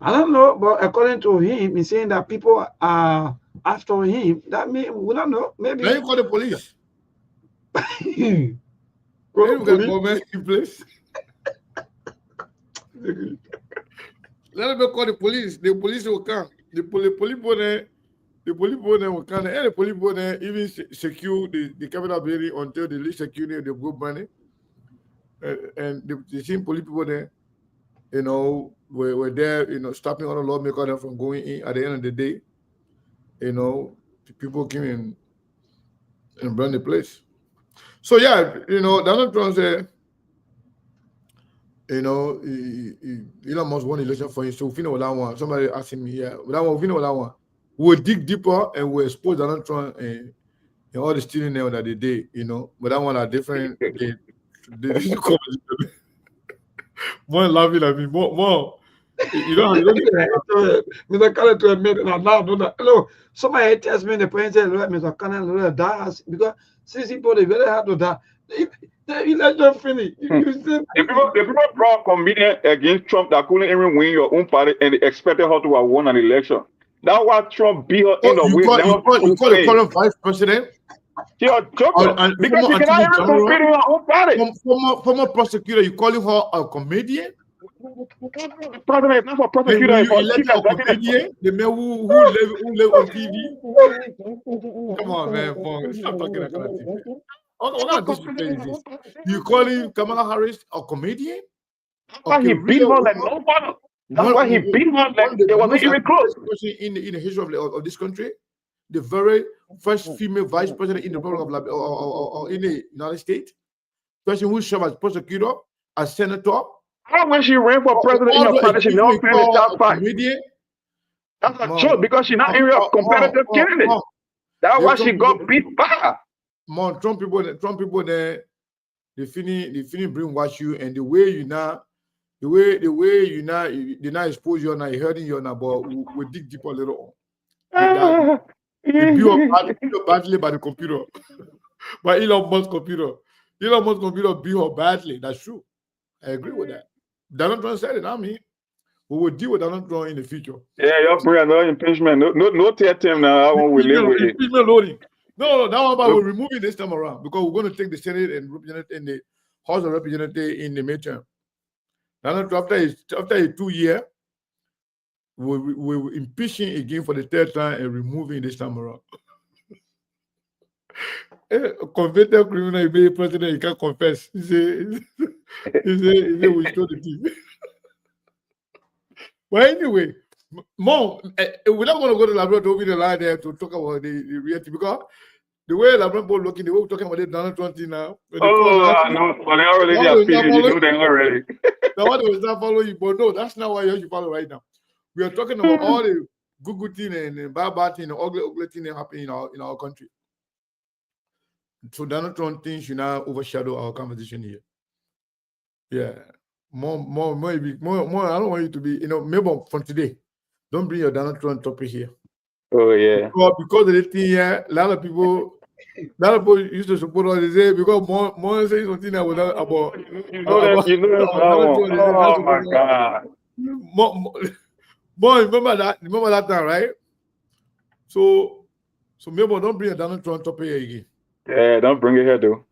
I don't know, but according to him, he's saying that people are after him. That means we don't know. Maybe then you call the police. Government in place. Let me call the police. The police will come. The police will come. And the police will even secure the capital building until the least security of the group money. And the same police people there, were there, stopping all the lawmakers from going in. At the end of the day, the people came in and burned the place. So yeah, Donald Trump said, Elon Musk won the election for him. So we know that one. Somebody asked me, we know that one. We'll dig deeper and we'll expose Donald Trump and all the stealing there that they did, But that one are different. More laughing at me, more. Mr. Kane to admit it now. Hello, somebody tells me the point says, Mr. Kane dies because since people they very hard to die. The election finished. The people brought comedian against Trump that couldn't even win your own party and they expected her to have won an election. That's why Trump beat her in the way. You call the current vice president? You're a joker. Because she cannot even compete in her own party. Former prosecutor, you calling her a comedian? President, not for prosecutor. You elect a comedian? The man who live on TV? Come on, man. Stop talking that kind of thing. What kind of disrespect is this? You calling Kamala Harris a comedian? Why he beat her like nobody? That's why he beat her like it wasn't even close. In the history of this country, the very first female vice president in the Republic of or in the United States, person who served as prosecutor, as senator. How when she ran for president in her party, she never finished the top five. That's a joke because she's not even a competitive candidate. That's why she got beat by. More Trump people there, they finish brainwash you, and the way you now, they not expose you now, hurting you now, but we dig deeper a little on. They built badly by the computer, by Elon Musk computer. Elon Musk computer built her badly. That's true. I agree with that. Donald Trump said it. I mean, We will deal with Donald Trump in the future. Yeah, y'all bring another impeachment. No tell him now. I won't live with it. Impeachment loading. No, that one, but we're removing this time around because we're going to take the Senate and in the House of Representatives in the midterm. Donald Trump, after a 2 year, we're impeaching again for the third time and removing this time around. A convicted criminal, he made president, he can't confess. He say we stole the team. Well, anyway, Mom, we're not going to go to Labrador to open the line there to talk about the reality because the way Labrador looking, the way we're talking about the Donald Trump thing now. Oh, no, but they already have finished. You know them already. Now, what was not following? But no, that's not why you should follow right now. We are talking about all the good thing and bad thing and ugly thing that happen in our country. So Donald Trump things should not overshadow our conversation here. Yeah. More. I don't want you to be, maybe from today. Don't bring your Donald Trump topic here. Oh yeah. Because of the thing here, a lot of people used to support us. They say because more say something that was about. Oh my God. More remember that time, right? So maybe don't bring a Donald Trump topic here again. Yeah, don't bring it here though.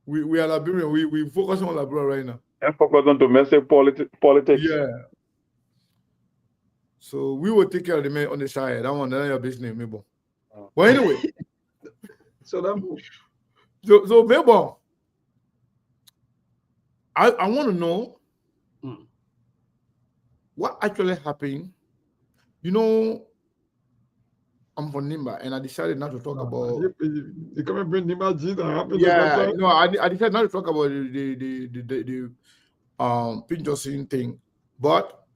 We are Liberian. We focus on Liberia right now. And focus on domestic politics. Yeah. So we will take care of the man on the side. That one, that's your business, maybe. But anyway. So maybe I want to know what actually happened. I'm from Nimba, and I decided not to talk about. You come and bring Nimba G that happened. Yeah, I decided not to talk about the Pink Johnson thing, but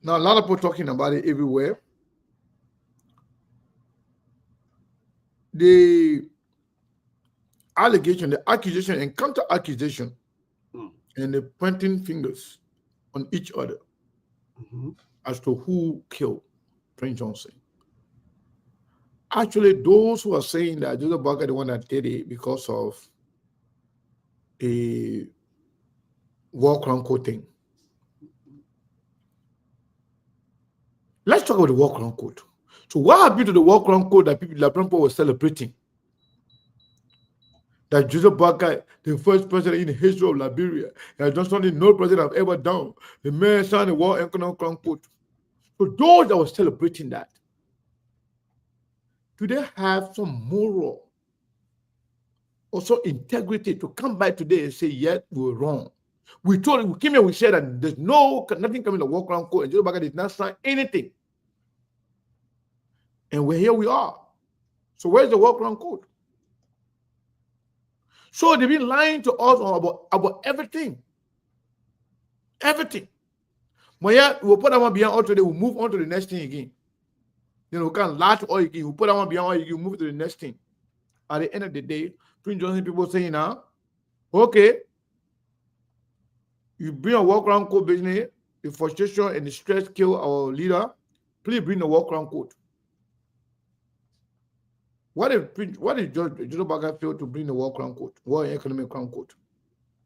now a lot of people talking about it everywhere. The allegation, the accusation, and counter accusation, and the pointing fingers on each other as to who killed Prince Johnson. Actually, those who are saying that Joseph Barker the one that did it because of a war crown code thing. Let's talk about the war crown code. So what happened to the war crown code that people were celebrating? That Joseph Barker, the first president in the history of Liberia, has done something no president have ever done. The man signed the war economic crown code. So those that were celebrating that, do they have some moral, also integrity to come back today and say, yes, we were wrong? We came here, we said that there's nothing coming to the war crown code, and Joseph Barker did not sign anything. And here we are. So where's the war crown code? So they've been lying to us about everything. Everything. But yeah, we'll put that one behind all today, we'll move on to the next thing again. We can't lie to all again, we'll put that one behind all again, move to the next thing. At the end of the day, Prince Johnson people saying now, okay, you bring a war crown code business, the frustration and the stress kill our leader, please bring the war crown code. What if Joseph Barker failed to bring the war crown code, war economic crown code?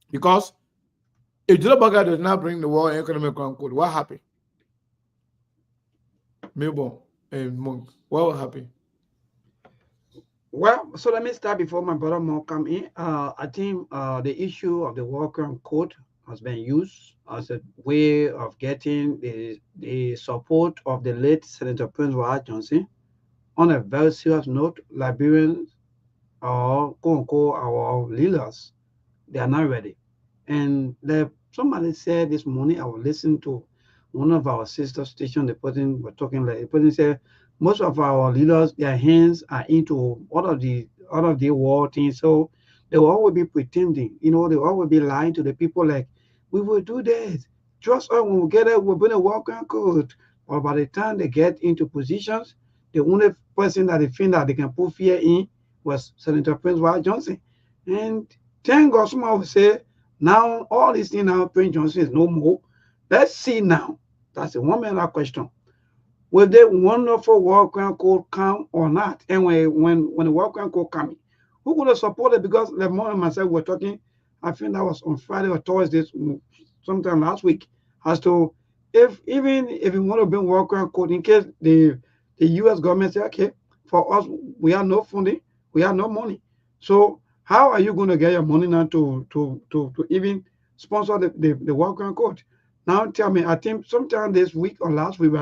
Because if Joseph Barker does not bring the war economic crown code, what happened? Melbourne and Monk, what will happen? Well, so let me start before my brother Mo come in. I think the issue of the war crown code has been used as a way of getting the support of the late Senator Prince Wyatt Johnson. On a very serious note, Liberians or our leaders, they are not ready. And somebody said this morning, I was listening to one of our sister stations, the person were talking like the person said, most of our leaders, their hands are into all of the war things. So they will always be pretending, they will always be lying to the people like, we will do this. Trust us, when we get it, we'll bring a war crown code. Or by the time they get into positions, the only person that they think that they can put fear in was Senator Prince Wyatt Johnson. And thank God, someone will say, now all these things now, Prince Johnson is no more. Let's see now. That's a $1 million question. Will the wonderful war crown code come or not? And when the war crown code coming, who could have supported? Because Lemon and myself were talking, I think that was on Friday or Thursday, sometime last week, as to if you want to bring war crime code, in case the U.S. government say, okay, for us we have no funding, we have no money. So how are you going to get your money now to even sponsor the war crime code? Now tell me, I think sometime this week or last week,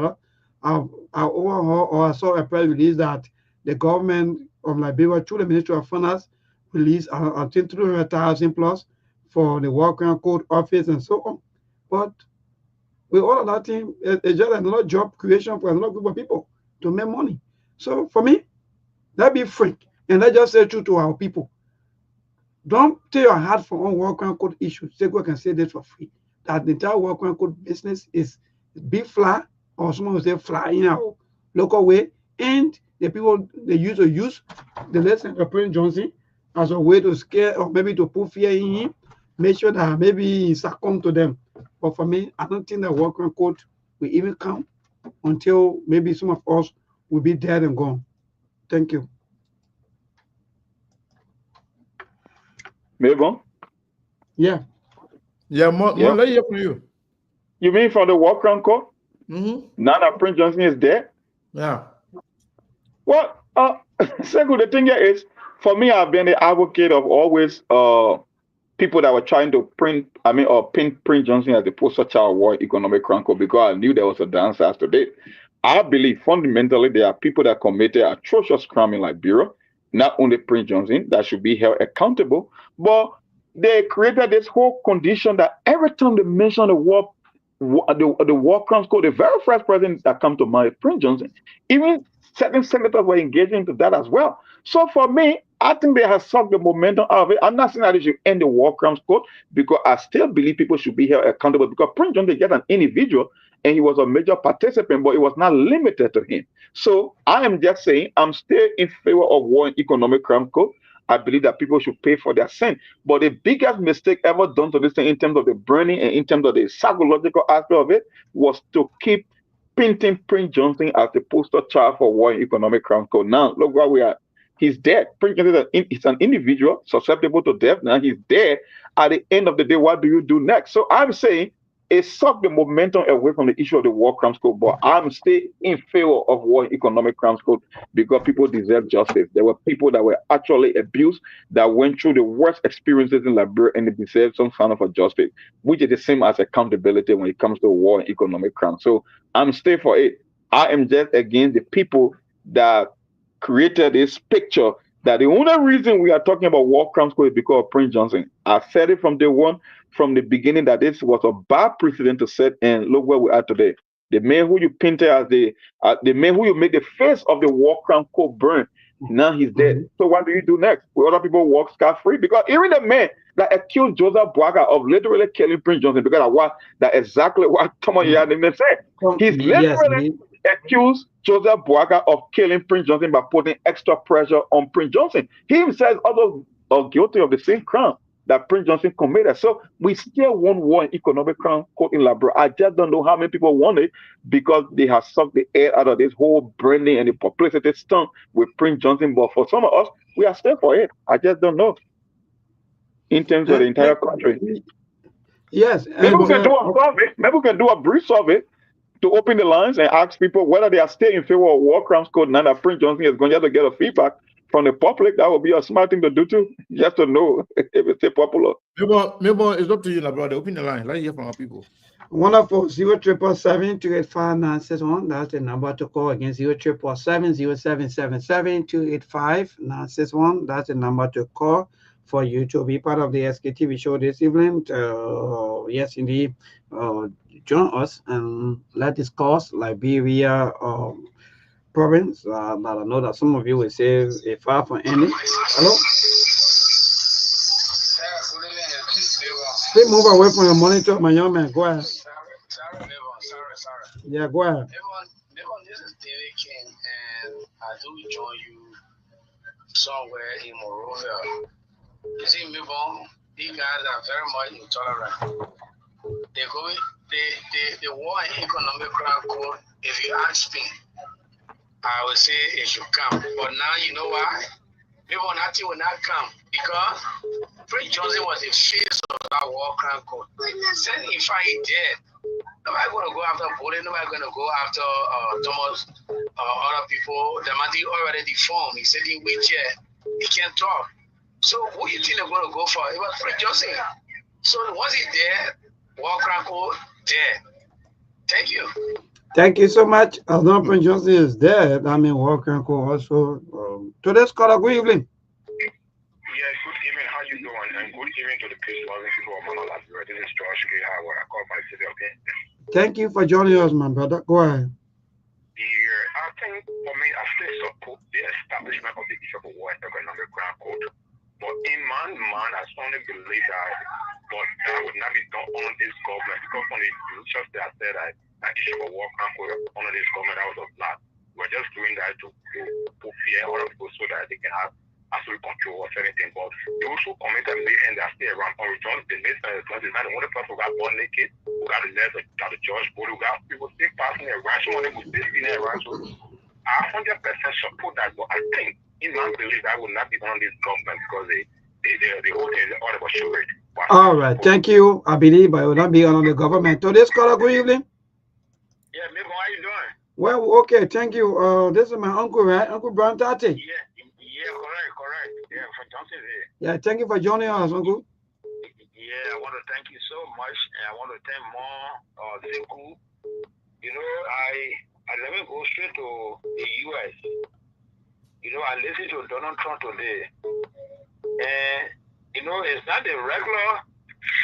I overhaul or I saw a press release that the government of Liberia through the Ministry of Finance released I think 300,000 plus for the war crime code office and so on. But with all of that thing, it's just another job creation for another group of people to make money. So for me, that be frank and let's just say true to our people. Don't take your heart for on work and code issues. Say go can say this for free. That the entire work and code business is big fly, or someone will say fly in our local way, and the people they use the lesson of Prince Johnson as a way to scare or maybe to put fear in him, make sure that maybe he succumb to them. But for me, I don't think that work and code will even come until maybe some of us will be dead and gone. Thank you. Mabel? Yeah. Yeah, more let hear from you. You mean from the war crime court? Mm-hmm. Now that Prince Johnson is dead? Yeah. Well, Segu, the thing here is, for me, I've been the advocate of always people that were trying to pin Prince Johnson as the poster child of war economic crime code because I knew there was a downside to it. I believe fundamentally there are people that committed atrocious crime in Liberia, not only Prince Johnson, that should be held accountable, but they created this whole condition that every time they mention the war crimes code, the very first president that come to mind is Prince Johnson. Even certain senators were engaging into that as well. So for me, I think they have sucked the momentum out of it. I'm not saying that they should end the war crimes code because I still believe people should be held accountable because Prince Johnson is just an individual and he was a major participant, but it was not limited to him. So I am just saying I'm still in favor of war and economic crime code. I believe that people should pay for their sin. But the biggest mistake ever done to this thing in terms of the burning and in terms of the psychological aspect of it was to keep painting Prince Johnson as the poster child for war and economic crime code. Now, look where we are. He's dead. Prince Johnson is an individual susceptible to death. Now he's dead. At the end of the day, what do you do next? So I'm saying it sucked the momentum away from the issue of the war crimes code, but I'm still in favor of war and economic crimes code because people deserve justice. There were people that were actually abused, that went through the worst experiences in Liberia, and they deserve some kind of a justice, which is the same as accountability when it comes to war and economic crime. So I'm still for it. I am just against the people that created this picture that the only reason we are talking about war crimes code is because of Prince Johnson. I said it from day one, from the beginning, that this was a bad precedent to set, and look where we are today. The man who you painted as the man who you made the face of the war crime code burn, now he's dead. So what do you do next? Will other people walk scot-free? Because even the man that accused Joseph Boaga of literally killing Prince Johnson, because of what that exactly what Thomas Yadim said. He's literally accused Joseph Boaga of killing Prince Johnson by putting extra pressure on Prince Johnson. He himself is also guilty of the same crime that Prince Johnson committed. So we still want war and economic crime code in Liberia. I just don't know how many people want it because they have sucked the air out of this whole branding and the publicity stunt with Prince Johnson. But for some of us, we are still for it. I just don't know in terms of the entire country. Yes. Maybe we can do a survey. Maybe we can do a brief survey to open the lines and ask people whether they are still in favor of war crimes code now that Prince Johnson is going to get a feedback from the public. That would be a smart thing to do too. You have to know if it's still popular. Maybe it's up to you, brother. Open the line. Let's hear from our people. Wonderful. 077-285-961. That's the number to call again. 077-0777-285-961. That's the number to call for you to be part of the SKTV show this evening. Yes, indeed. Join us and let's discuss Liberia province. But I know that some of you will say a far from ending. Hello? Please move away from your monitor, my young man. Go ahead. Sorry. Yeah, go ahead. This is David King, and I do join you somewhere in Monrovia. You see, Mibon, these guys are very much intolerant. The war and economic crime code, if you ask me, I would say it should come. But now you know why? People nothing will not come because Prince Johnson was the face of that war crime code. Since in fact he dead, Nobody going to go after bulletin. Nobody going to go after Thomas, other people. The man already deformed. He's sitting in wheelchair. He can't talk. So who you think they're going to go for? It was Fred Johnson. So once he's there, Walker there. Thank you. Thank you so much. As long as Johnson is dead, I mean, Walker and Co. also. Today's caller, good evening. Yes, good evening. How you doing? And good evening to the peace-loving people of Mama Liberia. This is George K. Howard. I call my city, okay? Thank you for joining us, my brother. Go ahead. Yeah, I think for me, I still support the establishment of the Bishop of War Economic Grand Code. But in my mind, I strongly believe that would not be done on this government. Because on the just that said that Bishop of War Grand Code under this government, that was a lot. We're just doing that to fear other people so that they can have absolute control of everything. But those who commit and they are still around on return, the nation is not the only person who got born naked, who got the letter, got the judge, but who got people still passing around, some of them will still be around. So I 100% support that, but I think in my belief that will not be on this government because the whole thing is all about sugar. All right, thank you. I believe I will not be on the government. Today's caller, good evening. Yeah, Mibo, how you doing? Well, okay, thank you. This is my uncle, right? Uncle Brown Tati. Yeah, correct. Yeah, for Johnson here. Yeah, thank you for joining us, Uncle. Yeah, I want to thank you so much, and I want to thank more Ziku. You know, I never go straight to the U.S. You know, I listened to Donald Trump today, and you know, it's not the regular,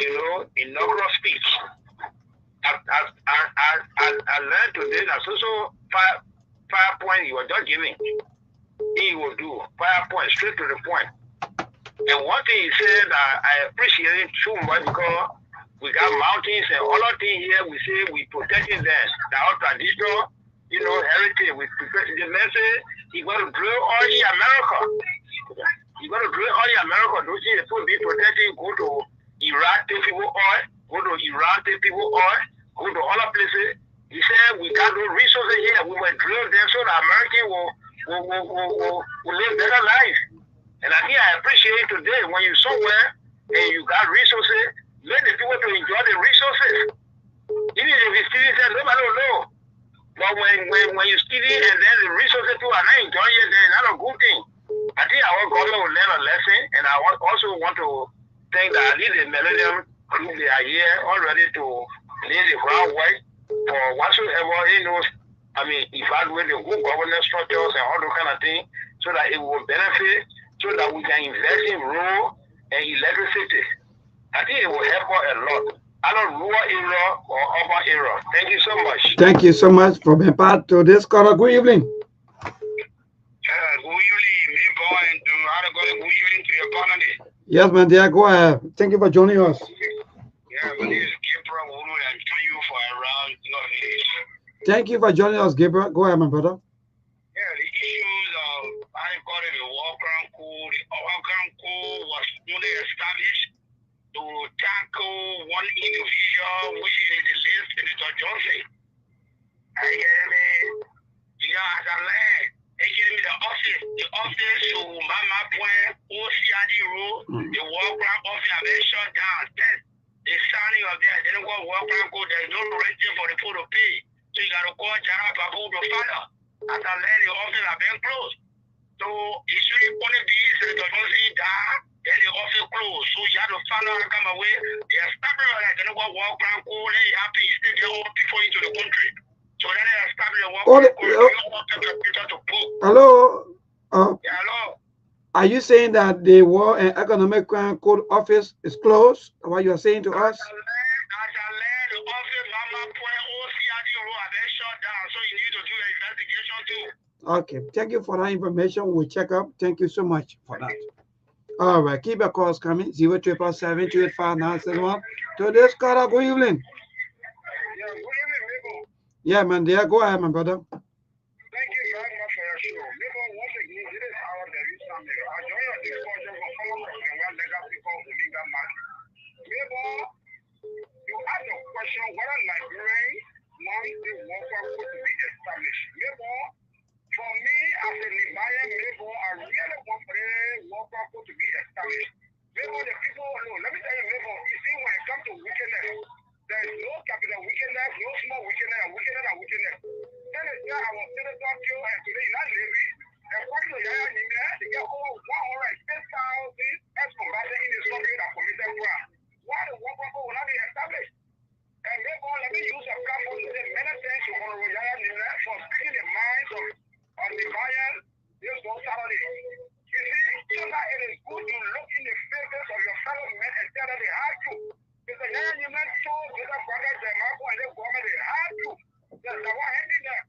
you know, inaugural speech. I learned today that also 5 points he was just giving. He will do 5 points straight to the point. And one thing he said I appreciate it too much because we got mountains and all of things here. We say we protecting them, our traditional, you know, heritage. We protect the message. He going to drill all in America. He going to drill all in America. Don't see the food be protecting. Go to Iraq, take people oil. Go to Iran, take people oil. Go to other places. He said we got those resources here. We will drill them so that Americans will live better life. And I think I appreciate it today when you're somewhere and you got resources, let the people to enjoy the resources. Even if it's stealing, nobody will know. But when you're stealing and then the resources too are not enjoying it, then it's not a good thing. I think our government will learn a lesson, and I also want to thank that at least the Millennium Group, they are here already to lay the groundwork for whatsoever, you know, I mean, evaluate the good governance structures and all those kind of things so that it will benefit, so that we can invest in rural and electricity. I think it will help us a lot. Either rural area or urban area. Thank you so much. Thank you so much for being part of this caller. Good evening. Good evening, me boy, and good evening to your colony. Yes, man, dear, go ahead. Thank you for joining us. Yeah, my name is Gabriel Olu, and I'm telling you for around your village. Thank you for joining us, Gabriel. Go ahead, my brother. Yeah, the issues of, I call it the War Ground Code. The War Ground Code was only established to tackle one individual, which is the late Senator Johnson. I get me, you know, as a land, they gave me the office to Mama Point, OCID Road, the War Ground office have been shut down. Then the signing of that, they don't go War Ground Code, there's no rating for the people to pay. So you got to call Jara Babu to fire. As a land, the office have been closed. So it should only be Senator Johnson died, then the office closed. So you have to follow and come away. The establishment like they don't go War Ground Code, they happy, you still get all people into the country. So then they establish a War Ground Code. Hello. Yeah, hello. Are you saying that the War and Economic Crime Code office is closed? What you are saying to us? Okay, thank you for that information. We'll check up. Thank you so much for that. All right, keep your calls coming. 077-285-971. Today's caller, good evening. Yeah, man, dear, go ahead, my brother. Thank you very much for your show. Once again, this is how there is something. I join your discussion for follow-up and one legacy called the legal market. You asked a question whether Nigerians want the worker code to be established. For me, as a Liberian, I really want the worker code to be established. The people, no, let me tell you, you see, when it comes to wickedness, the there is no capital wickedness, no small wickedness, and wickedness and wickedness. Then they say our senator killed and today not Levy. And according to Yaya Nimia, they get over 110,000 ex-combatants in this country that committed crime. Why the war control will not be established? And therefore, let me use a platform to say many things to Honorable Yaya Nimia for speaking the minds of the Bayern this one Saturday. You see, so that it is good to look in the faces of your fellow men and tell them they have to. Because Yaya Nimia told the brothers and Marco and the government they have to. There's the one handing them.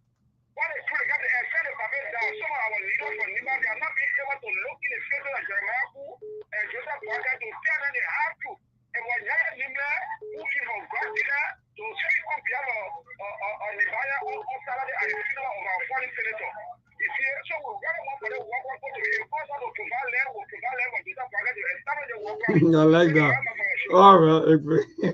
What is true, they got the incentive of it that some of our leaders from Nima, they are not being able to look in the faces of Jeremiah and Joseph Walker to tell them they have to. And when Yaya Nimia, who is from God there, to speak on behalf of Nibaya on Saturday and the funeral of our fallen senator. You see, so we really want for the work to enforce us to provide land, we'll provide land for Joseph Walker to establish the work. I like that. All right,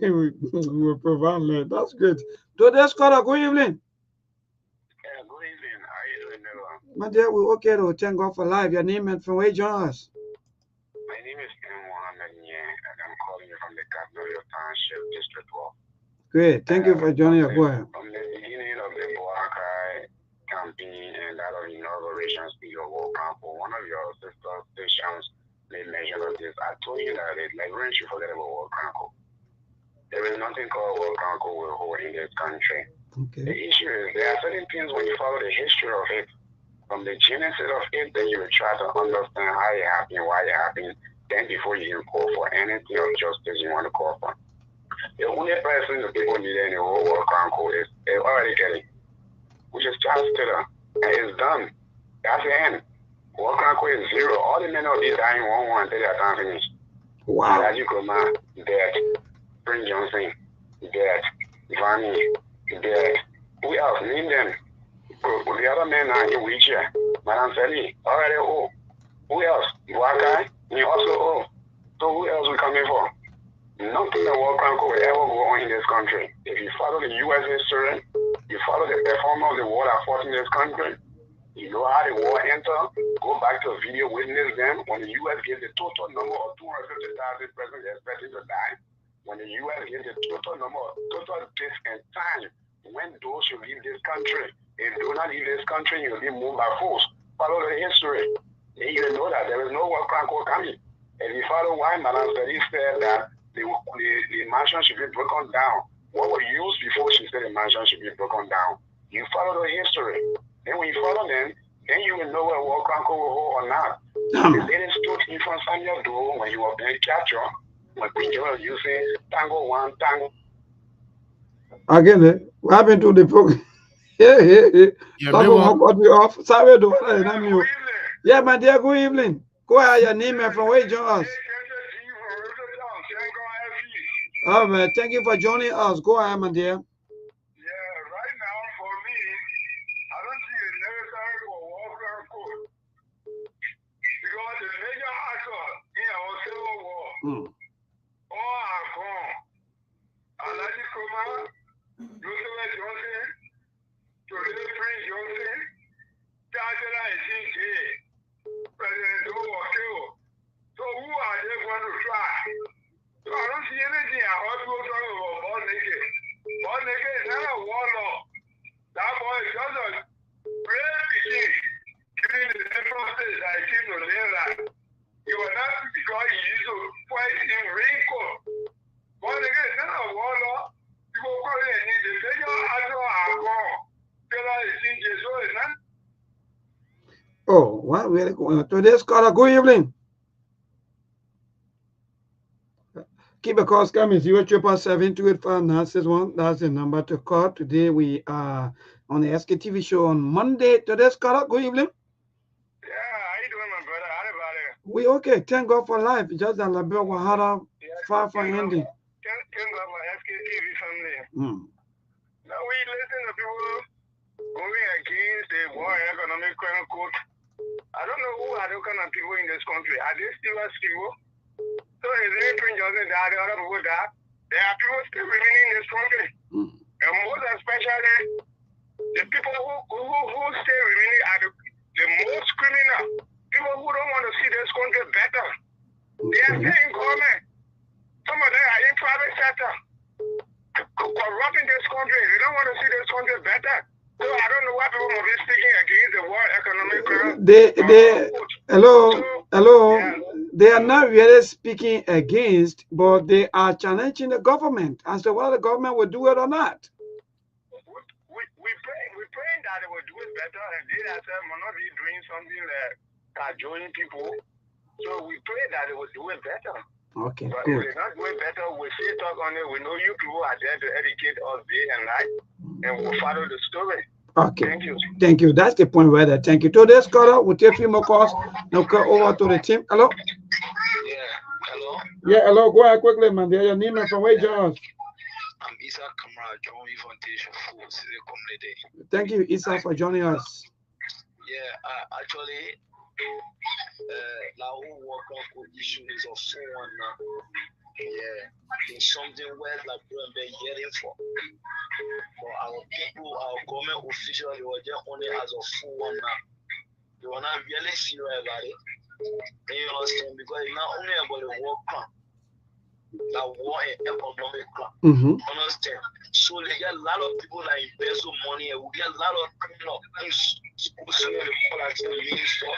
we will provide land. That's good. Today's caller, good evening. Yeah, good evening. How are you doing, Noah? My dear, we okay to thank God for life. Your name and from where you join us? My name is M. Mohammed Nye, and I'm calling you from the Capital Township, District 12. Great. Thank you for joining us. Go ahead. From the beginning of the Boakai campaign and that of inauguration speech of World Council, one of your sister stations made mention of this. I told you that Nigerians should forget about World Council. There is nothing called World Council will hold in this country. Okay. The issue is there are certain things when you follow the history of it, from the genesis of it, then you will try to understand how it happened, why it happened, then before you can call for anything of justice you want to call for. The only person the people need in the whole World Council is already getting, which is Charles Taylor, and it's done. That's the end. World Council is zero. All the men of these dying 1-1 until their time finished. Wow. Elijah Kuma, dead. Prince Johnson, dead. Vani, dead. Who else? Name them. The other men are in wheelchair. Madame Feli, already old. Who else? Wakai, he also old. So who else we coming for? Nothing the World Council will ever go on in this country. If you follow the U.S. history, you follow the performance of the war that fought in this country, you know how the war entered, go back to video, witness them. When the U.S. gave the total number of 250,000 persons expected to die, when the U.S. gave the total number, total days and time when those should leave this country. If do not leave this country, you'll be moved by force. Follow the history. Then you know that there is no World Council coming. If you follow why Madame Feli said that the mansion should be broken down, what was used before she said the mansion should be broken down, you follow the history. Then when you follow them, then you will know whether World Council will hold or not. The lady stood in front of Samuel Doe when he was being captured, when Queen Joy was using Tango 1, Tango. Again, what happened to the program? Yeah, cut me off. Sorry, yeah, my dear, good evening. Go ahead, your name and from where you join us. All right, thank you for joining us. Go ahead, my dear. Yeah, right now, for me, I don't see a necessary for World Council. Because the major actor in our civil war, all are gone. Elijah Kuma, Joseph Johnson, Joseph Prince Johnson, Chancellor and CJ, President Joe was killed. So who are they going to try? So I don't see anything I want to go talking about Born Naked. Born Naked is not a warlord. That boy is just a brave beginning. Giving the central stage that he came to Leland. He was not because he used to fight in raincoat. Born Naked is not a warlord. People call it the major actor are gone. Taylor is in so it's not. Oh, what? Really? Today's caller, good evening. Keep a call coming 077285961. That's the number to call. Today we are on the Sktv show on Monday. Today's caller, good evening. Yeah, how you doing, my brother? How about it? We okay. Thank God for life. Just that La Belle Wahara far from ending. Thank God for Sktv family. Now we listen to people going against the war economic quote. I don't know who are those kind of people in this country. Are they still as people? So is it Prince Johnson that the other people that there are people still remaining in this country. And most especially the people who stay remaining are the most criminal. People who don't want to see this country better. They are still in government. Some of them are in private sector. country better. So I don't know why people must be speaking against the World Economic Forum. They are not really speaking against, but they are challenging the government as to whether the government will do it or not. We praying that they will do it better, and they themselves will not be doing something like cajoling people. So we pray that they will do it better. Okay, but good. if they not do it better, we still talk on it. We know you people are there to educate us day and night, and we'll follow the story. Okay. Thank you. Thank you. That's the point right there. Thank you. Today's caller, we'll take a few more calls. Now go over to the team. Hello? Yeah. Hello? Yeah, hello. Go ahead quickly, man. There, your name and from where you join us. I'm Isa Kamara, John Foundation for City Community. Thank you, Isa, for joining us. Yeah, actually, the whole work on issue is a full one now. Yeah, it's something where like we've been hearing for. For our people, our government officials, they were just only as a full one now. They were not really serious about it. You understand? Because it's not only about the work plan. That war and economic plan. Understand? So they get a lot of people that invest some money and we get a lot of criminal schools who are the minister.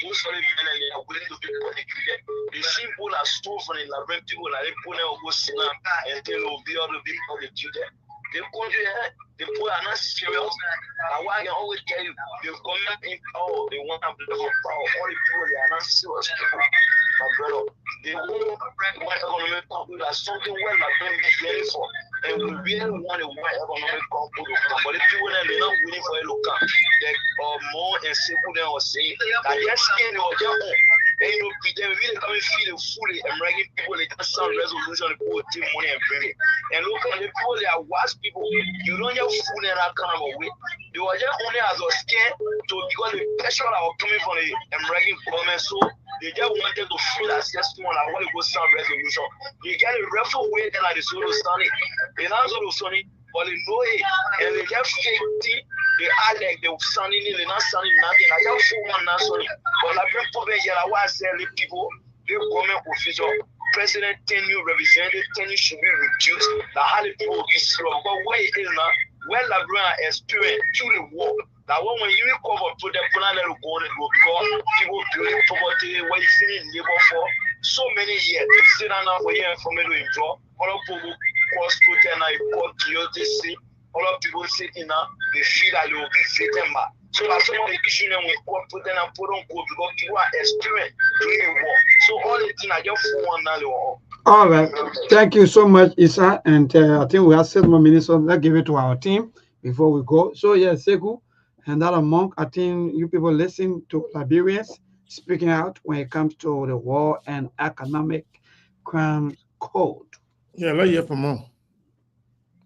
Most of the men they are willing to be prosecuted. The simple as stole from the Labyrinth people like they put them go sit down and tell them be able to be prosecuted. The country, the people are not serious. That's why I can always tell you, the government in power, they want to play for power. All the people, they are not serious people. My brother, they won't want economic control. That's something well like them be ready for. And we really want a white economic control to come. But the people, they're not willing for it to come. They are more and simple than was saying. That yes, they are their own. And you know, they really come and feel the fully American people, they can sound resolution, they put team money and bring it. And look at the people, they are wise people. You don't have food in that kind of a way. They were just only as a scared to because the pressure that was coming from the American government, so they just wanted to feel assessment and what it was sound resolution. They get a referral way then at the sort of sunny. They not sort of sunny, but they know it. And they just fake it. They are like they were sunny, they're not sunny, nothing. I just feel one not sunny. But like the problem here, I want to say the people, the government official, president tenure, representative tenure should be reduced. The how the people will be slow. But where it is now, where Labrador experience through the war. That when you recover to the plan that will go on the road because people building property where you finish labor for so many years. You sit down now for here for me to enjoy. All of people cross protect and I call KOTC. All of people sitting now, they feel that they will be fitting back. So that's some of the issue that we put them and put on code because people are experienced during the war. So all the things are just for one now. All right. Thank you so much, Isa. And I think we have 7 more minutes, so let's give it to our team before we go. So, yes, Sekou and that Monk, I think you people listen to Liberians speaking out when it comes to the war and economic crime code. Yeah, let's hear from more.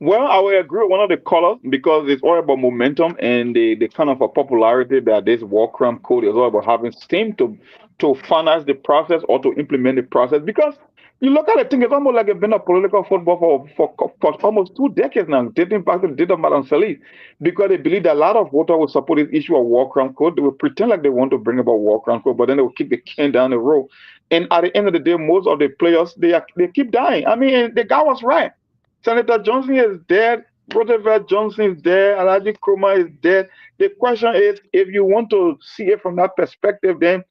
Well, I will agree with one of the callers because it's all about momentum and the kind of a popularity that this war crime code is all about having steam to finance the process or to implement the process. Because you look at the thing, it's almost like it's been a political football for almost 2 decades now, dating back to the date of Madam Salih, because they believe that a lot of voters will support this issue of war crime code. They will pretend like they want to bring about war crime code, but then they will kick the can down the road. And at the end of the day, most of the players, they keep dying. I mean, the guy was right. Senator Johnson is dead. Roosevelt Johnson is dead. Alhaji Nkrumah is dead. The question is, if you want to see it from that perspective, then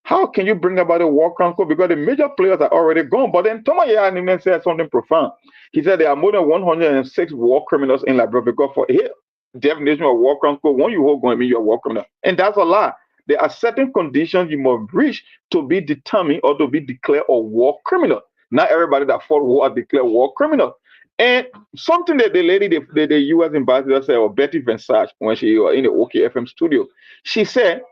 how can you bring about a war crime code? Because the major players are already gone. But then Thomas Yanim said something profound. He said there are more than 106 war criminals in Liberia because for his definition of war crime code, when you hold going to mean you're a war criminal. And that's a lie. There are certain conditions you must reach to be determined or to be declared a war criminal. Not everybody that fought war are declared war criminal. And something that the lady, the U.S. ambassador said, or Betty Versace, when she was in the OKFM studio, she said,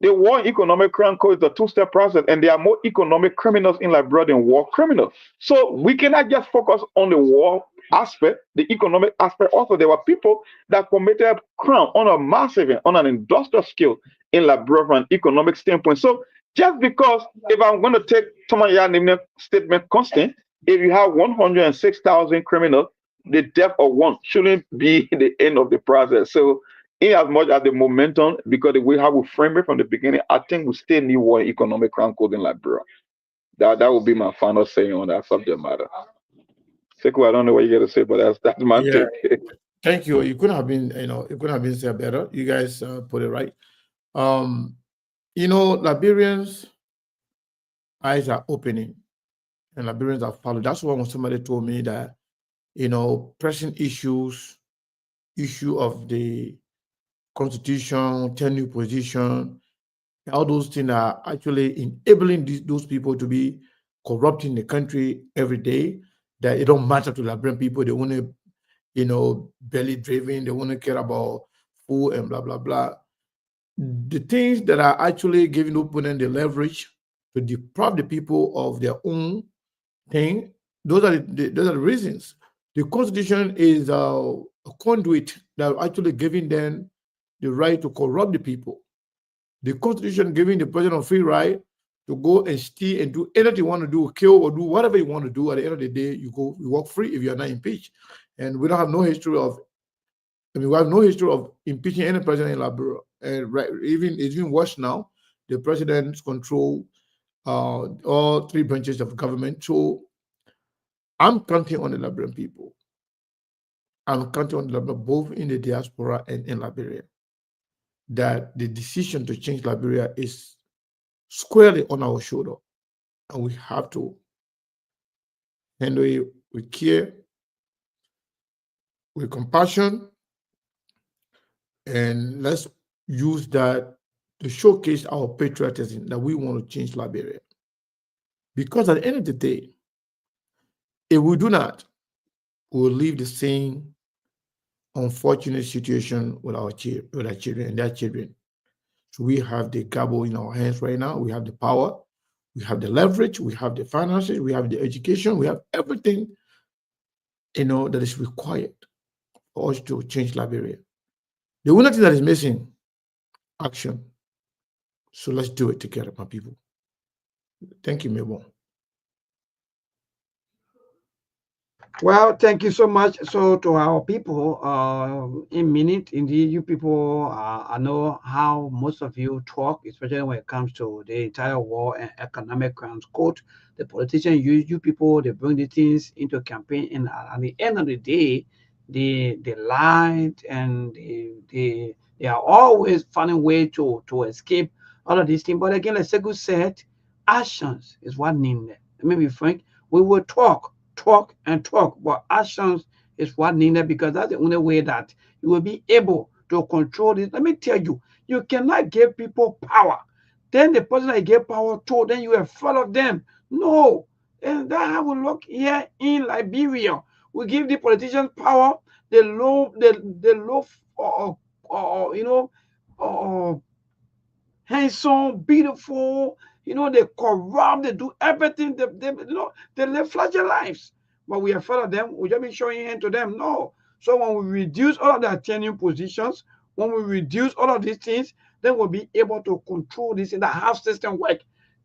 the war economic crime code is a 2-step process, and there are more economic criminals in Liberia than war criminals. So we cannot just focus on the war aspect, the economic aspect. Also, there were people that committed crime on a massive, on an industrial scale in Liberia from an economic standpoint. So just because if I'm going to take Thomas Yanim statement constant, if you have 106,000 criminals, the death of one shouldn't be the end of the process. So, in as much as the momentum, because the way how we frame it from the beginning, I think we still need one economic crime code in Liberia. That will be my final saying on that subject matter. Sekou, I don't know what you got to say, but that's my take. Thank you. You couldn't have been, it couldn't have been said better. You guys put it right. Liberians' eyes are opening, and Liberians are following. That's why when somebody told me that, pressing issue of the constitution, 10 new position, all those things are actually enabling those people to be corrupting the country every day, that it don't matter to Liberian people. They want to, belly driven, they want to care about food and blah, blah, blah. The things that are actually giving the opponent the leverage to deprive the people of their own thing, those are the reasons. The Constitution is a conduit that are actually giving them the right to corrupt the people. The Constitution giving the president a free right to go and steal and do anything you want to do, kill or do whatever you want to do. At the end of the day, you walk free if you are not impeached. And we don't have no history of, we have no history of impeaching any president in Liberia. And it's even worse now. The president control all three branches of government. So I'm counting on the Liberian people. I'm counting on the Liberian, both in the diaspora and in Liberia, that the decision to change Liberia is squarely on our shoulder, and we have to handle it with care, with compassion, and let's use that to showcase our patriotism that we want to change Liberia. Because at the end of the day, if we do not, we'll leave the same unfortunate situation with our children and their children. So we have the gavel in our hands right now. We have the power, we have the leverage, we have the finances, we have the education, we have everything, that is required for us to change Liberia. The only thing that is missing, action. So let's do it together, my people. Thank you, Mabel. Well, thank you so much. So to our people, in minute, indeed, you people, I know how most of you talk, especially when it comes to the entire war and economic crimes court. The politicians use you people, they bring the things into campaign, and at the end of the day, they lied and they are always finding a way to escape all of these things. But again, like Segu said, actions is what needed. Let me be frank. We will talk, but actions is what needed, because that's the only way that you will be able to control this. Let me tell you, you cannot give people power. Then the person that you give power to, then you have follow them. No, and that's how we look here in Liberia. We give the politicians power, they love, handsome, beautiful, they corrupt, they do everything, they live fragile lives. But we have followed them, we just be showing hand to them. No. So when we reduce all of their tenure positions, when we reduce all of these things, then we'll be able to control this in the house system work.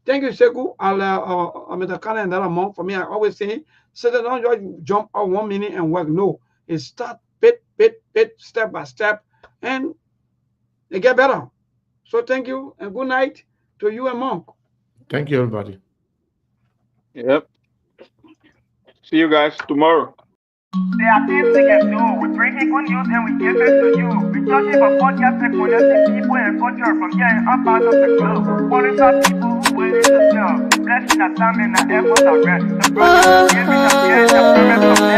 Thank you, Sekou. Mr. Khan and that amount. For me, I always say, don't just jump out 1 minute and work. No, it start bit, step by step, and they get better. So thank you, and good night to you and Monk. Thank you, everybody. Yep. See you guys tomorrow. There are things we can do. We bring in good news and we give it to you. We touch it for podcast and connecting people and culture from here and up out of the globe. Monitor people who waiting to sell. Blessing that time and the efforts of rest. The project is giving the care and the promise of death.